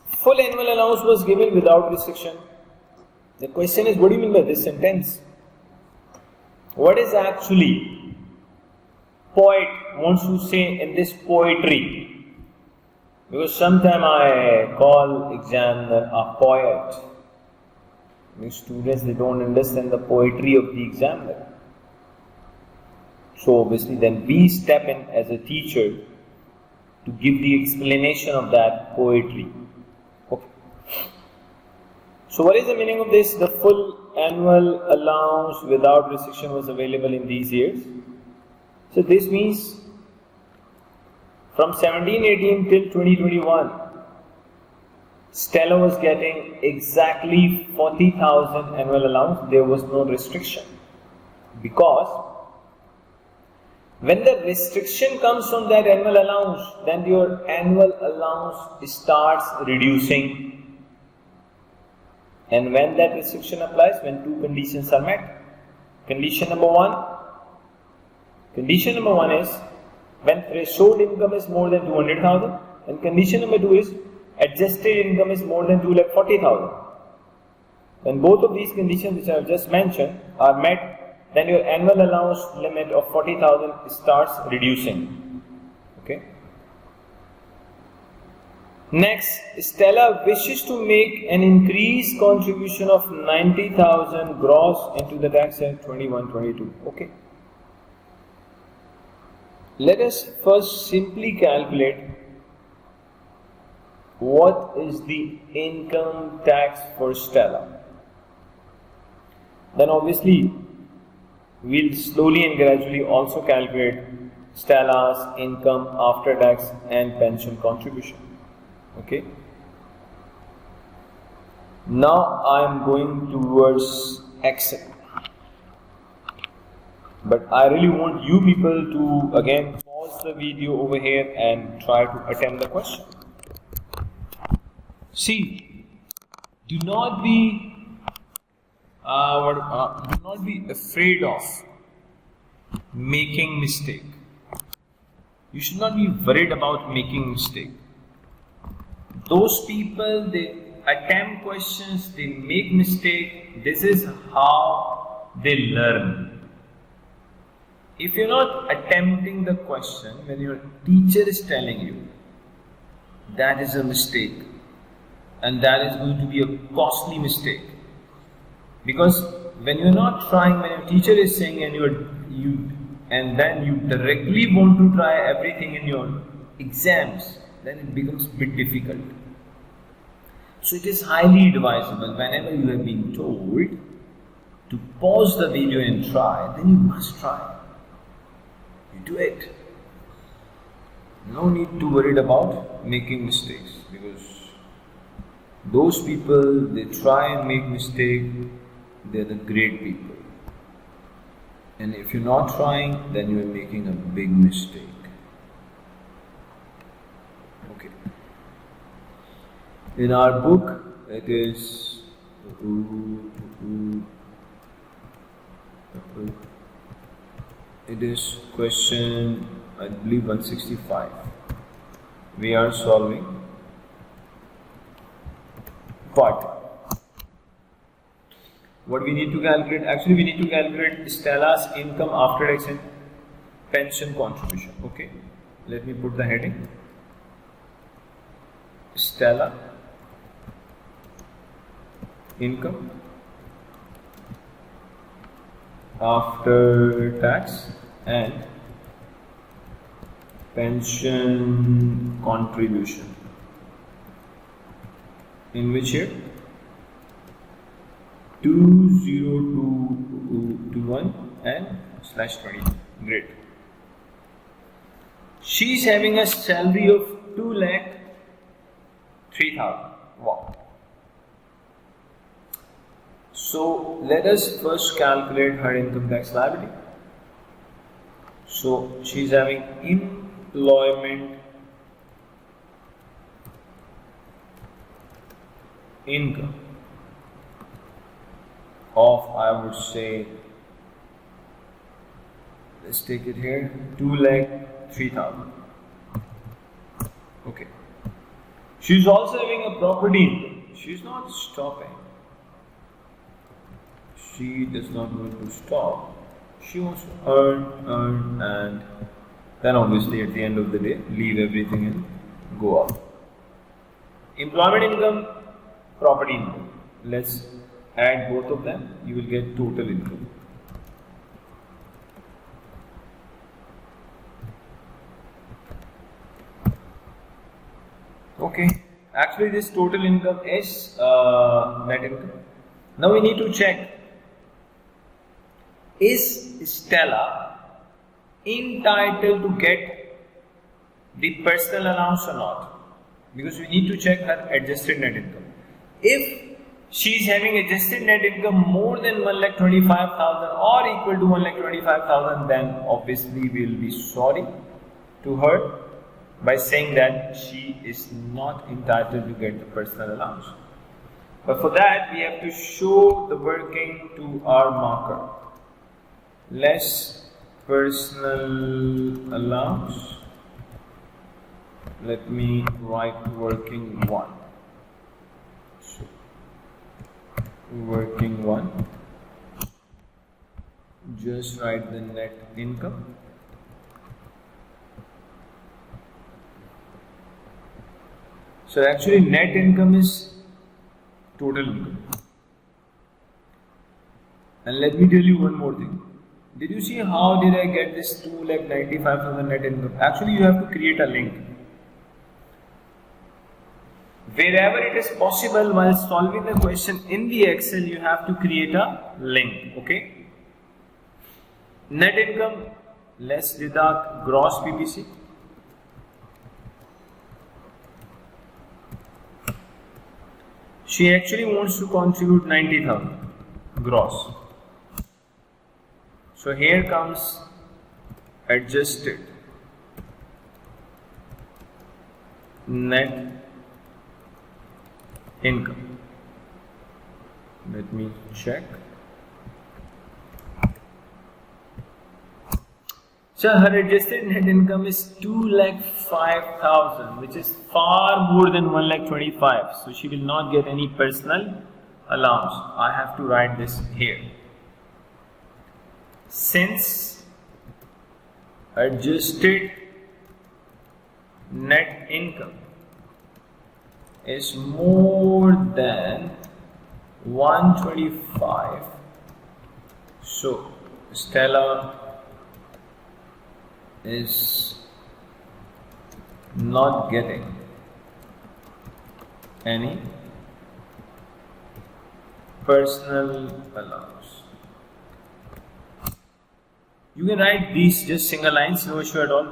full annual allowance was given without restriction. The question is, what do you mean by this sentence? What is actually poet wants to say in this poetry? Because sometimes I call examiner a poet. The students, they don't understand the poetry of the examiner. So obviously then we step in as a teacher to give the explanation of that poetry. Okay. So what is the meaning of this? The full annual allowance without restriction was available in these years. So this means from 17-18 till 2021, Stella was getting exactly 40,000 annual allowance. There was no restriction. Because when the restriction comes from that annual allowance, then your annual allowance starts reducing. And when that restriction applies, when two conditions are met. Condition number one is when threshold income is more than 200,000, and condition number two is adjusted income is more than 240,000. When both of these conditions which I have just mentioned are met, then your annual allowance limit of 40,000 starts reducing. Okay. Next, Stella wishes to make an increased contribution of 90,000 gross into the tax year 21-22. Okay. Let us first simply calculate what is the income tax for Stella. Then obviously we'll slowly and gradually also calculate Stella's income after tax and pension contribution. Okay. Now I am going towards Excel. But I really want you people to again pause the video over here and try to attempt the question. See, do not be afraid of making mistake. You should not be worried about making mistake. Those people, they attempt questions, they make mistake. This is how they learn. If you're not attempting the question when your teacher is telling you, that is a mistake, and that is going to be a costly mistake. Because when you're not trying, when your teacher is saying and then you directly want to try everything in your exams, then it becomes a bit difficult. So it is highly advisable whenever you have been told to pause the video and try, then you must try. You do it. No need to worry about making mistakes, because those people, they try and make mistake, they're the great people. And if you're not trying, then you're making a big mistake. Okay. In our book, it is question, I believe 165. We are solving. But what we need to calculate? Actually, we need to calculate Stella's income after tax and pension contribution. Okay. Let me put the heading. Stella income after tax and pension contribution. In which year? 2021 and /20. Great. She is having a salary of 2,03,000. Wow. So let us first calculate her income tax liability. So she is having employment income of, I would say, let's take it here, 2,03,000. Okay. She's also having a property income. She's not stopping. She does not want to stop. She wants to earn, and then obviously at the end of the day, leave everything and go up. Employment income, property income. Let's add both of them. You will get total income. Okay. Actually, this total income is net income. Now we need to check. Is Stella entitled to get the personal allowance or not? Because we need to check her adjusted net income. If she is having adjusted net income more than 1,25,000 or equal to 1,25,000, then obviously we will be sorry to her by saying that she is not entitled to get the personal allowance. But for that, we have to show the working to our marker. Less personal allowance. Let me write working 1. So, working 1. Just write the net income. So actually net income is total income. And let me tell you one more thing. Did you see how did I get this 2,95,000 net income? Actually, you have to create a link. Wherever it is possible while solving the question in the Excel, you have to create a link. Okay? Net income, let's deduct gross PPC. She actually wants to contribute 90,000 gross. So here comes adjusted net income. Let me check. So her adjusted net income is 2,05,000, which is far more than 1,25,000. So she will not get any personal allowance. I have to write this here. Since adjusted net income is more than 125, so Stella is not getting any personal allowance. You can write these just single lines, no issue at all.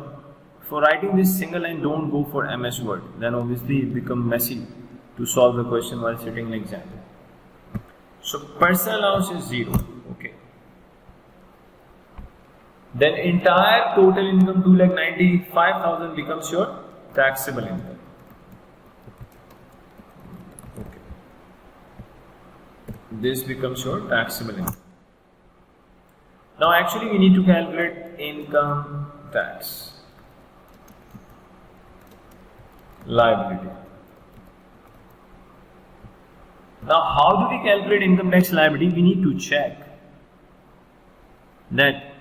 For writing this single line, don't go for MS Word. Then obviously it becomes messy to solve the question while sitting in the exam. So personal allowance is 0. Okay. Then entire total income 2,95,000 becomes your taxable income. Okay. This becomes your taxable income. Now actually we need to calculate income tax liability. Now how do we calculate income tax liability? We need to check that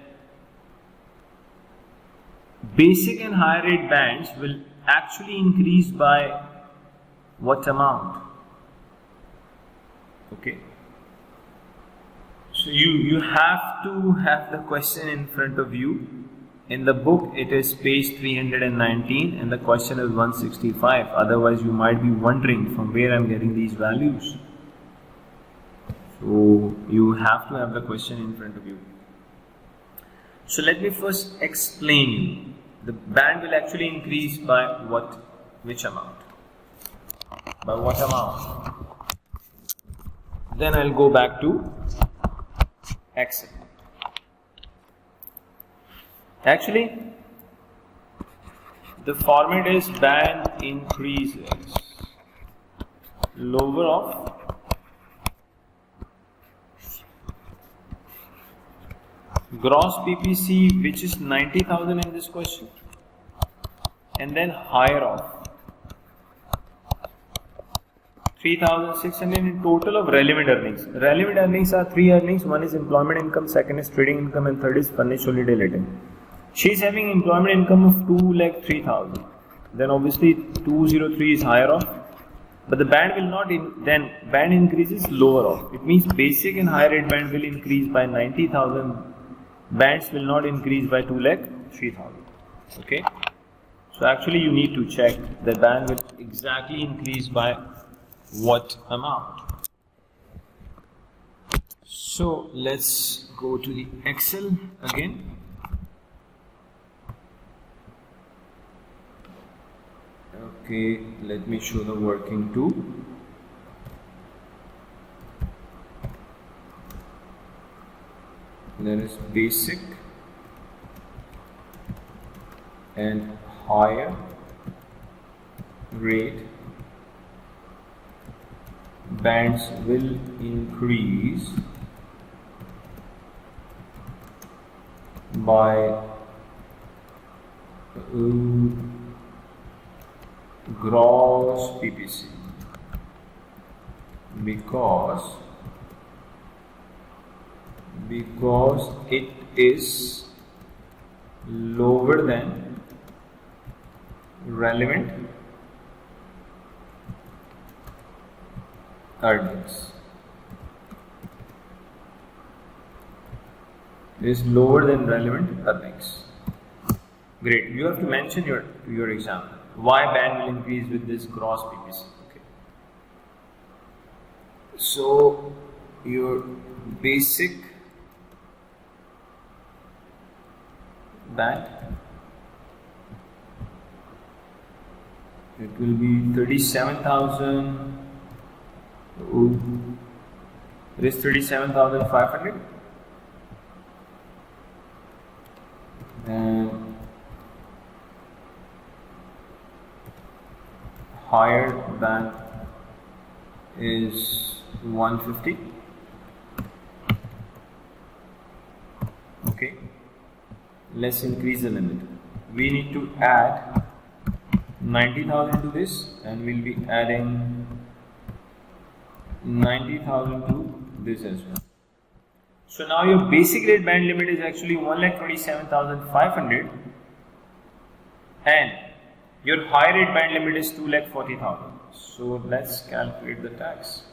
basic and higher rate bands will actually increase by what amount? Okay. So you have to have the question in front of you. In the book it is page 319 and the question is 165. Otherwise you might be wondering from where I am getting these values. So you have to have the question in front of you. So let me first explain you. The band will actually increase by which amount? By what amount? Then I'll go back to Excel. Actually, the format is band increases lower of gross PPC, which is 90,000 in this question, and then higher of 3,600 in total of relevant earnings. Relevant earnings are three earnings. One is employment income, second is trading income, and third is furnished holiday letting. She is having employment income of 2,03,000. Then obviously 203 is higher off, but the band will not. Then band increases lower off. It means basic and higher rate band will increase by 90,000. Bands will not increase by 2,03,000. Okay. So actually you need to check the band will exactly increase by what amount. So let's go to the Excel again. Okay, let me show the working too. There is basic and higher rate bands will increase by gross PPC because it is lower than relevant earnings. It is lower than relevant earnings. Great. You have to mention your example. Why band will increase with this gross PPC? Okay. So your basic band, it will be 37,000. It is 37,500. And higher band is 150. Okay. Let's increase the limit. We need to add 90,000 to this, and we'll be adding 90,000 to this as well. So now your basic rate band limit is actually 1,27,500, and your high rate band limit is 2,40,000. So let's calculate the tax.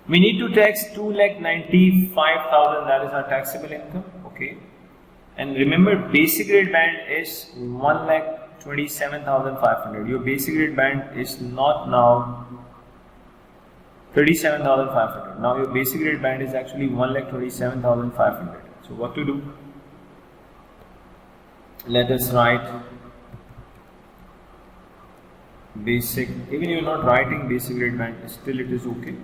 We need to tax 2,95,000. That is our taxable income. Okay. And remember, basic rate band is 1,27,500. Your basic rate band is not now 37,500. Now your basic rate band is actually 1,27,500. So what to do? Let us write basic. Even you are not writing basic rate band, still it is okay.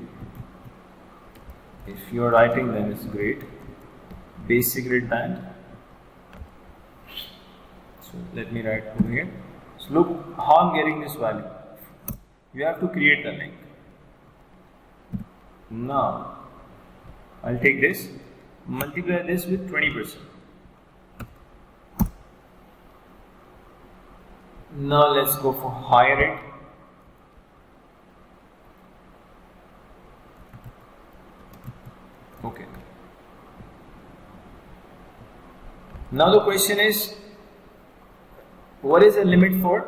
If you are writing, then it's great. Basic rate band. So let me write over here. So look how I'm getting this value. You have to create the link. Now I'll take this, multiply this with 20%. Now let's go for higher rate. Okay. Now the question is, what is the limit for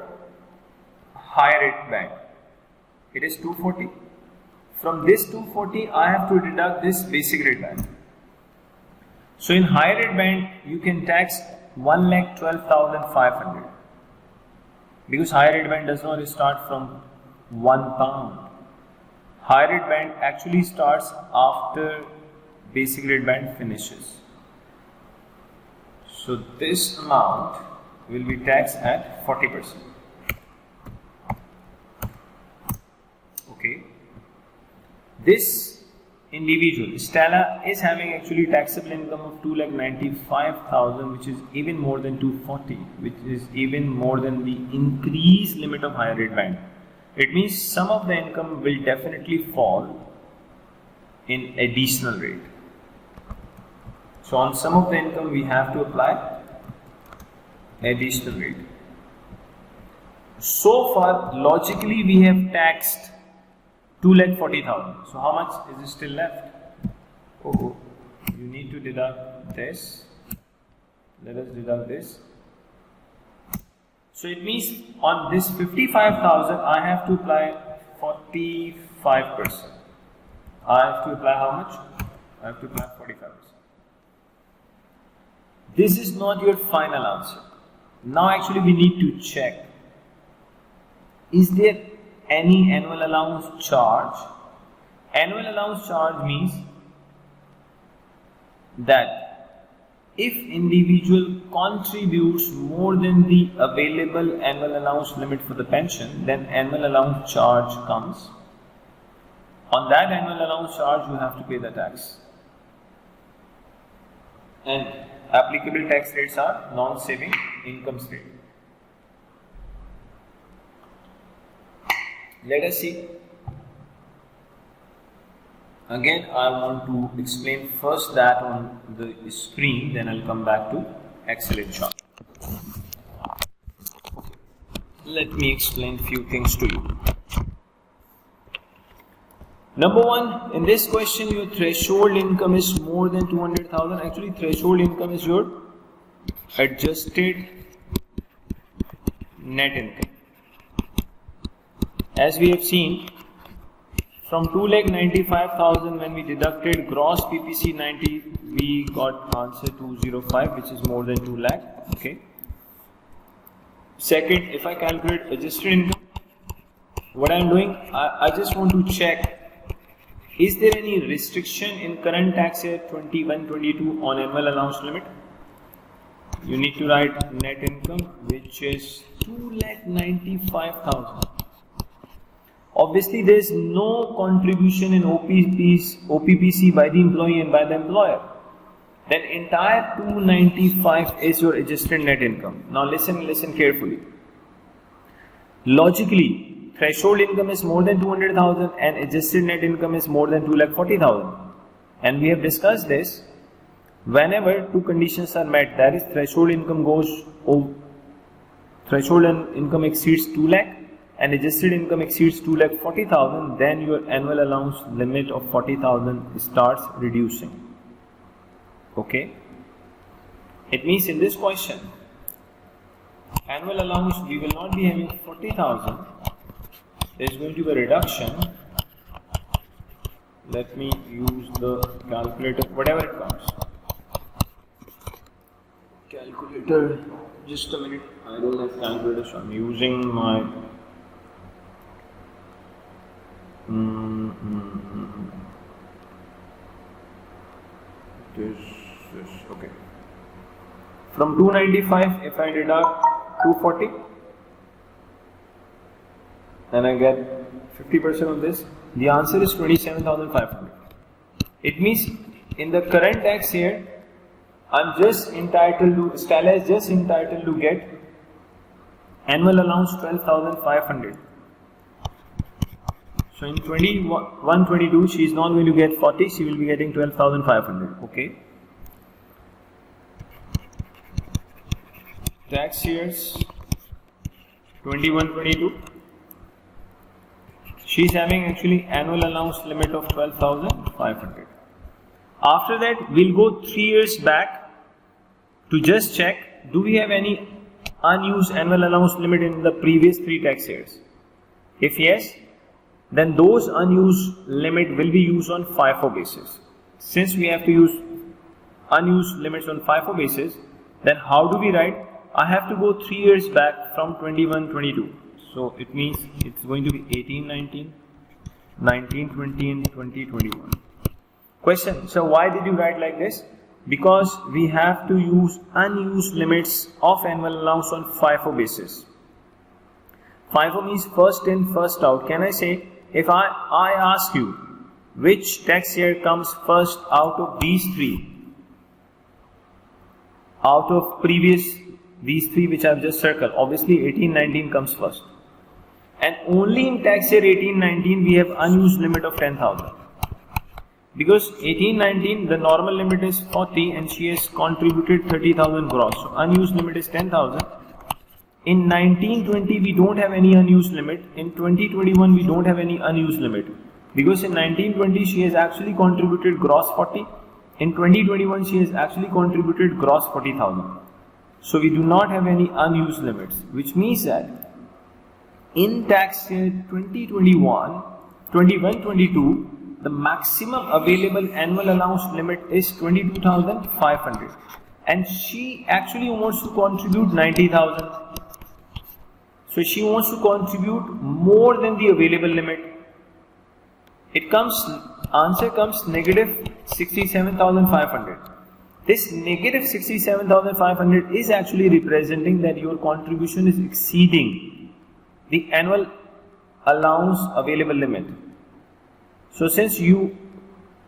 higher rate band? It is 240. From this 240, I have to deduct this basic rate band. So in higher rate band, you can tax 1,12,500 because higher rate band does not start from £1. Higher rate band actually starts after basic rate band finishes. So this amount will be taxed at 40%. Okay. This individual, Stella, is having actually taxable income of 2,95,000, which is even more than 240, which is even more than the increased limit of higher rate band. It means some of the income will definitely fall in additional rate. So on some of the income we have to apply additional rate. So far logically we have taxed 2,40,000. So how much is still left? Oh, you need to deduct this. Let us deduct this. So it means on this 55,000 I have to apply 45%. I have to apply how much? I have to apply 45%. This is not your final answer. Now actually we need to check. Is there any annual allowance charge? Annual allowance charge means that if individual contributes more than the available annual allowance limit for the pension, then annual allowance charge comes. On that annual allowance charge you have to pay the tax. And applicable tax rates are non-saving income rate. Let us see. Again, I want to explain first that on the screen, then I'll come back to Excel in short. Let me explain few things to you. Number one, in this question, your threshold income is more than 200,000. Actually, threshold income is your adjusted net income. As we have seen, from 2,95,000 when we deducted gross PPC 90, we got answer 205, which is more than 2 lakh. Okay. Second, if I calculate adjusted income, what I am doing, I just want to check, is there any restriction in current tax year 21-22 on annual allowance limit? You need to write net income, which is 2,95,000. Obviously, there is no contribution in OPPC by the employee and by the employer. Then entire 295 is your adjusted net income. Now listen carefully. Logically, threshold income is more than 200,000 and adjusted net income is more than 2,40,000. And we have discussed this. Whenever two conditions are met, that is threshold income income exceeds 2 lakh and adjusted income exceeds 2,40,000, then your annual allowance limit of 40,000 starts reducing. Okay? It means in this question, annual allowance we will not be having 40,000. There is going to be a reduction. Let me use the calculator, whatever it comes. Calculator, just a minute. I don't have calculator, so I'm using my this okay. From 295, if I deduct 240 and I get 50% of this, the answer is 27,500. It means in the current tax year, I'm just entitled to, Stella is just entitled to get annual allowance 12,500. So in 21-22, she is not going to get 40, she will be getting 12,500. Okay. Tax years 21-22. She is having actually annual allowance limit of 12,500. After that, we'll go 3 years back to just check, do we have any unused annual allowance limit in the previous 3 tax years? If yes, then those unused limit will be used on FIFO basis. Since we have to use unused limits on FIFO basis, then how do we write? I have to go 3 years back from 21-22. So it means it's going to be 18-19, 19-20 and 20-21. Question, so why did you write like this? Because we have to use unused limits of annual allowance on FIFO basis. FIFO means first in, first out. Can I say, if I ask you which tax year comes first out of these three, out of previous these three which I have just circled, obviously 18-19 comes first. And only in tax year 18-19 we have unused limit of 10,000. Because 18-19 the normal limit is 40 and she has contributed 30,000 gross. So unused limit is 10,000. In 19-20 we don't have any unused limit. In 20-21 we don't have any unused limit. Because in 19-20 she has actually contributed gross 40. In 20-21 she has actually contributed gross 40,000. So we do not have any unused limits, which means that in tax year 2021, 21-22, the maximum available annual allowance limit is 22,500, and she actually wants to contribute 90,000. So she wants to contribute more than the available limit. Answer comes negative 67,500. This negative 67,500 is actually representing that your contribution is exceeding the annual allowance available limit. So since you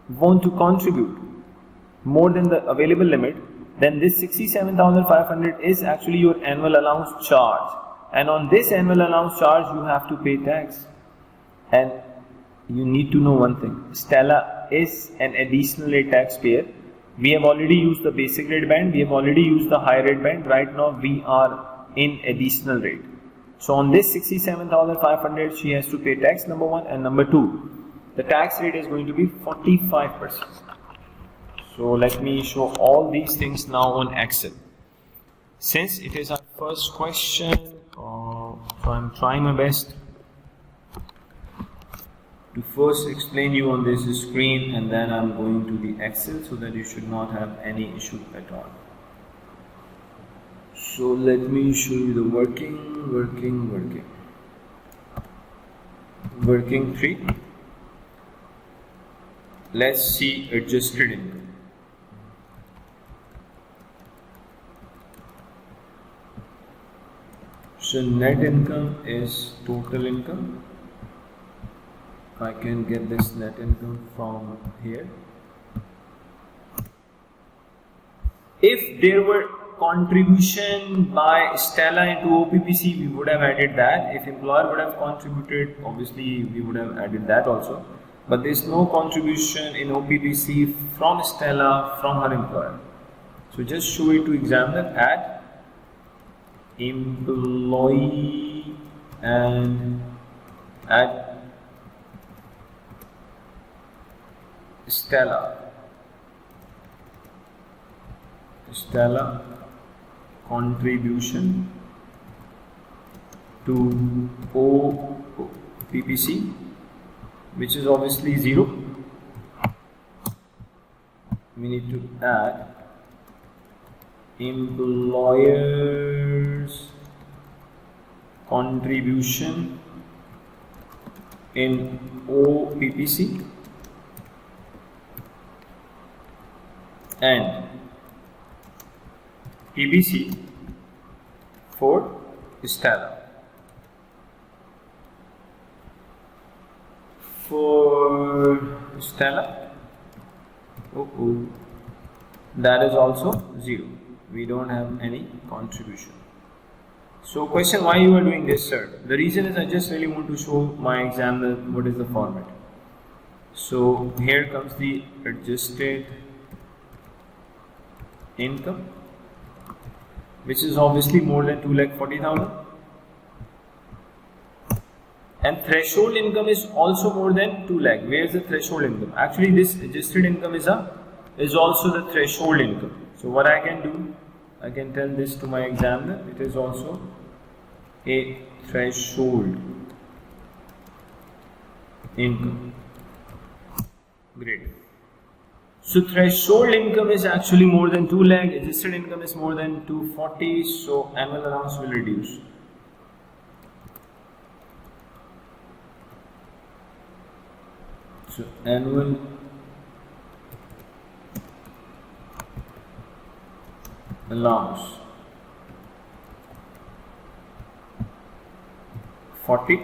want to contribute more than the available limit, then this 67,500 is actually your annual allowance charge. And on this annual allowance charge, you have to pay tax. And you need to know one thing. Stella is an additional rate taxpayer. We have already used the basic rate band. We have already used the high rate band. Right now, we are in additional rate. So on this 67,500, she has to pay tax, number one. And number two, the tax rate is going to be 45%. So let me show all these things now on Excel. Since it is our first question, so I'm trying my best to first explain you on this screen, and then I'm going to the Excel so that you should not have any issue at all. So let me show you the working 3. Let's see adjusted income. So net income is total income. I can get this net income from here. If there were contribution by Stella into OPPC, we would have added that. If employer would have contributed, obviously we would have added that also. But there is no contribution in OPPC from Stella from her employer. So just show it to examiner, add employee and add Stella contribution to OPPC, which is obviously 0. We need to add employer's contribution in OPPC and PBC for Stella. For Stella, that is also 0. We don't have any contribution. So question, why you are doing this, sir? The reason is I just really want to show my examiner what is the format. So here comes the adjusted income, which is obviously more than 2,40,000, and threshold income is also more than 2 lakh. Where is the threshold income? Actually, this adjusted income is also the threshold income. So what I can do, I can tell this to my examiner. It is also a threshold income. Great. So threshold income is actually more than 2 lakh, adjusted income is more than 240, so annual allowance will reduce. So annual allowance 40.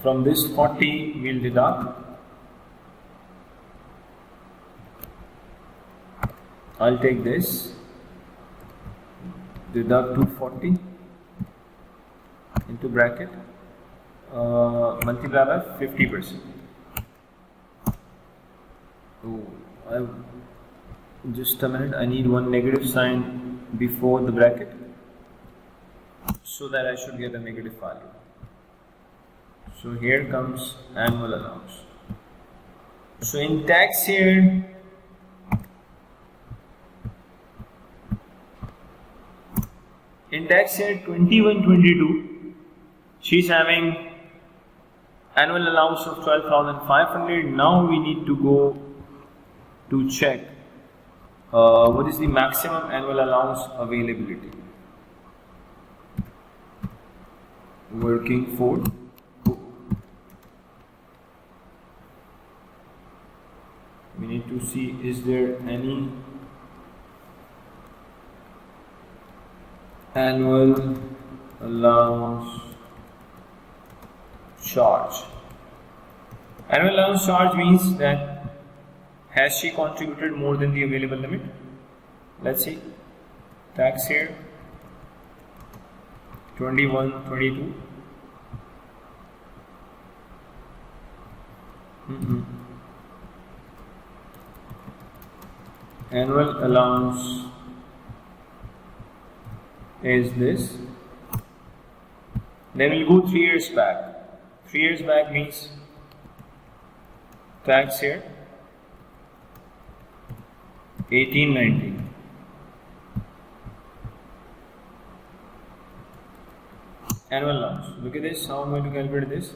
From this 40 we'll deduct. I'll take this, deduct 240 into bracket, multiply by 50%. Oh, just a minute, I need one negative sign before the bracket so that I should get a negative value. So here comes annual allowance. So in tax year, in tax year 21-22, she's having annual allowance of 12,500. Now we need to go to check what is the maximum annual allowance availability. Working for we need to see, is there any annual allowance charge. Annual allowance charge means that has she contributed more than the available limit? Let's see. Tax year 21-22. Annual allowance is this. Then we'll go 3 years back. 3 years back means tax year 18-19. Annual allowance. Look at this. How I'm going to calculate this.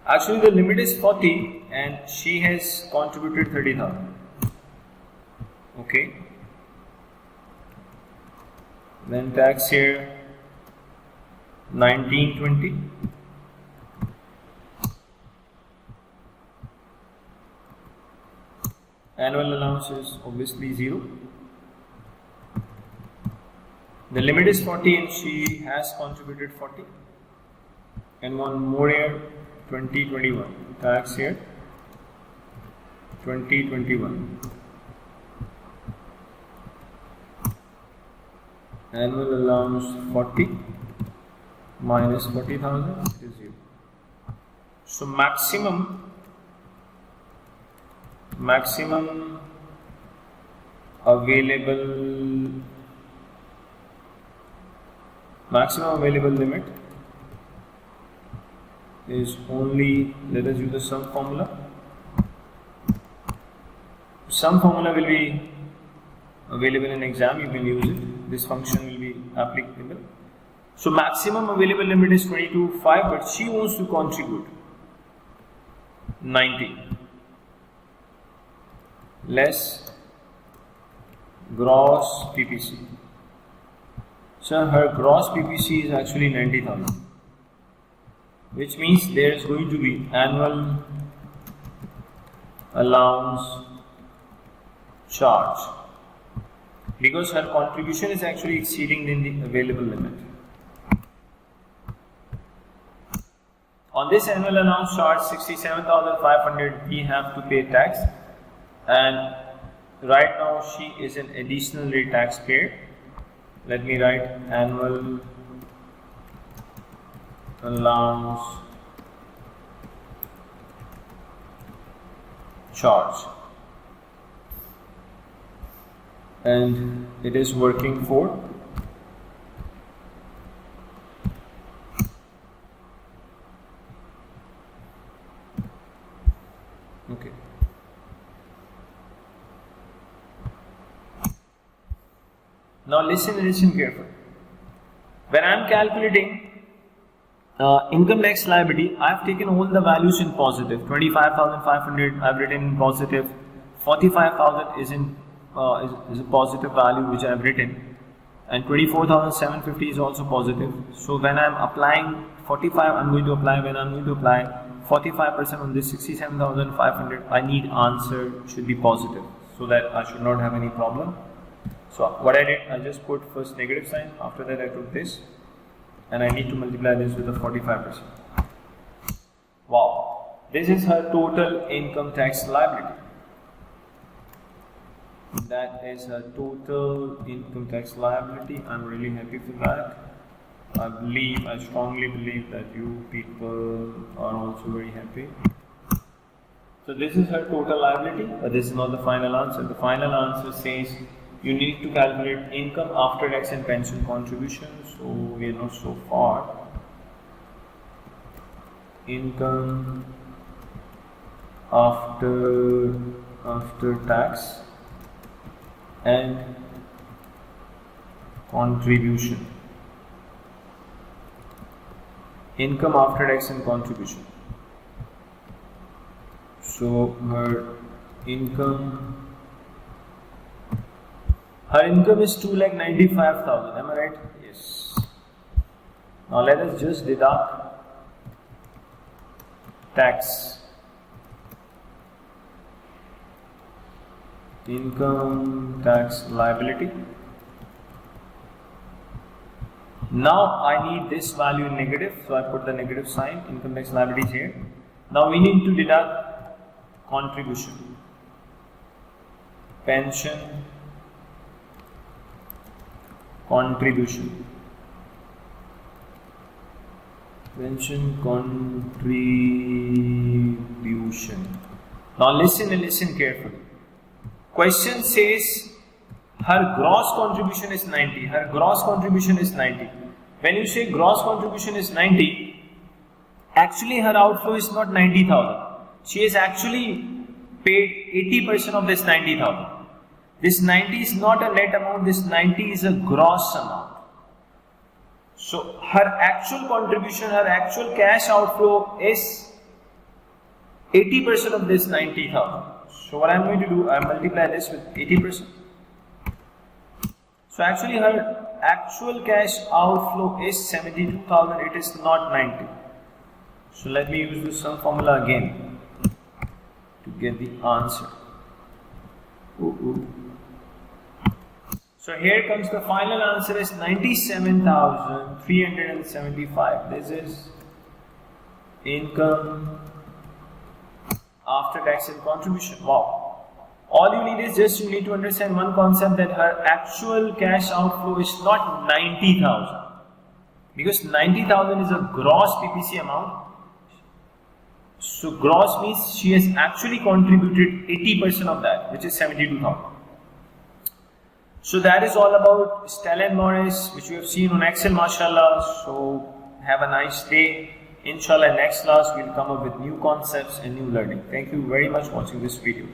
Actually, the limit is 40 and she has contributed 30,000. Okay. Then tax year 19-20. Annual allowance is obviously 0. The limit is 40 and she has contributed 40. And one more year 20-21. Tax year 20-21. Annual allowance 40 minus 40,000 is 0. So maximum available limit is only, let us use the sum formula. Sum formula will be available in exam, you can use it. This function will be applicable. So maximum available limit is 22.5, but she wants to contribute 90 less gross PPC. So her gross PPC is actually 90,000, which means there is going to be annual allowance charge because her contribution is actually exceeding the available limit. On this annual allowance charge 67,500 we have to pay tax, and right now she is an additional rate taxpayer. Let me write annual allowance charge, and it is working for okay. Now listen carefully. When I am calculating Income tax liability, I have taken all the values in positive. 25,500 I have written in positive. 45,000 is a positive value which I have written, and 24,750 is also positive. So when I am applying 45, I'm going to apply 45% on this 67,500. I need answer should be positive, so that I should not have any problem. So what I did, I just put first negative sign. After that, I took this, and I need to multiply this with the 45%. Wow, this is her total income tax liability. That is her total income tax liability. I'm really happy for that. I strongly believe that you people are also very happy. So this is her total liability, but this is not the final answer. The final answer says you need to calculate income after tax and pension contribution. So we are not so far. Income after tax and contribution. Income after tax and contribution. So her income is 2,95,000. Am I right? Yes. Now let us just deduct tax. Income tax liability. Now I need this value in negative, so I put the negative sign. Income tax liability is here. Now we need to deduct contribution, pension contribution, pension contribution. Now listen and listen carefully. Question says her gross contribution is 90. Her gross contribution is 90. When you say gross contribution is 90, actually her outflow is not 90,000. She has actually paid 80% of this 90,000. This 90 is not a net amount, this 90 is a gross amount. So her actual contribution, her actual cash outflow is 80% of this 90,000. So what I am going to do, I multiply this with 80%. So actually her actual cash outflow is 72,000, it is not 90. So let me use the sum formula again to get the answer. So here comes the final answer is 97,375. This is income after tax and contribution. Wow. All you need is just you need to understand one concept, that her actual cash outflow is not 90,000, because 90,000 is a gross PPC amount. So gross means she has actually contributed 80% of that, which is 72,000. So that is all about Stella & Morris, which you have seen on Excel, mashallah. So have a nice day. Inshallah, next class we will come up with new concepts and new learning. Thank you very much for watching this video.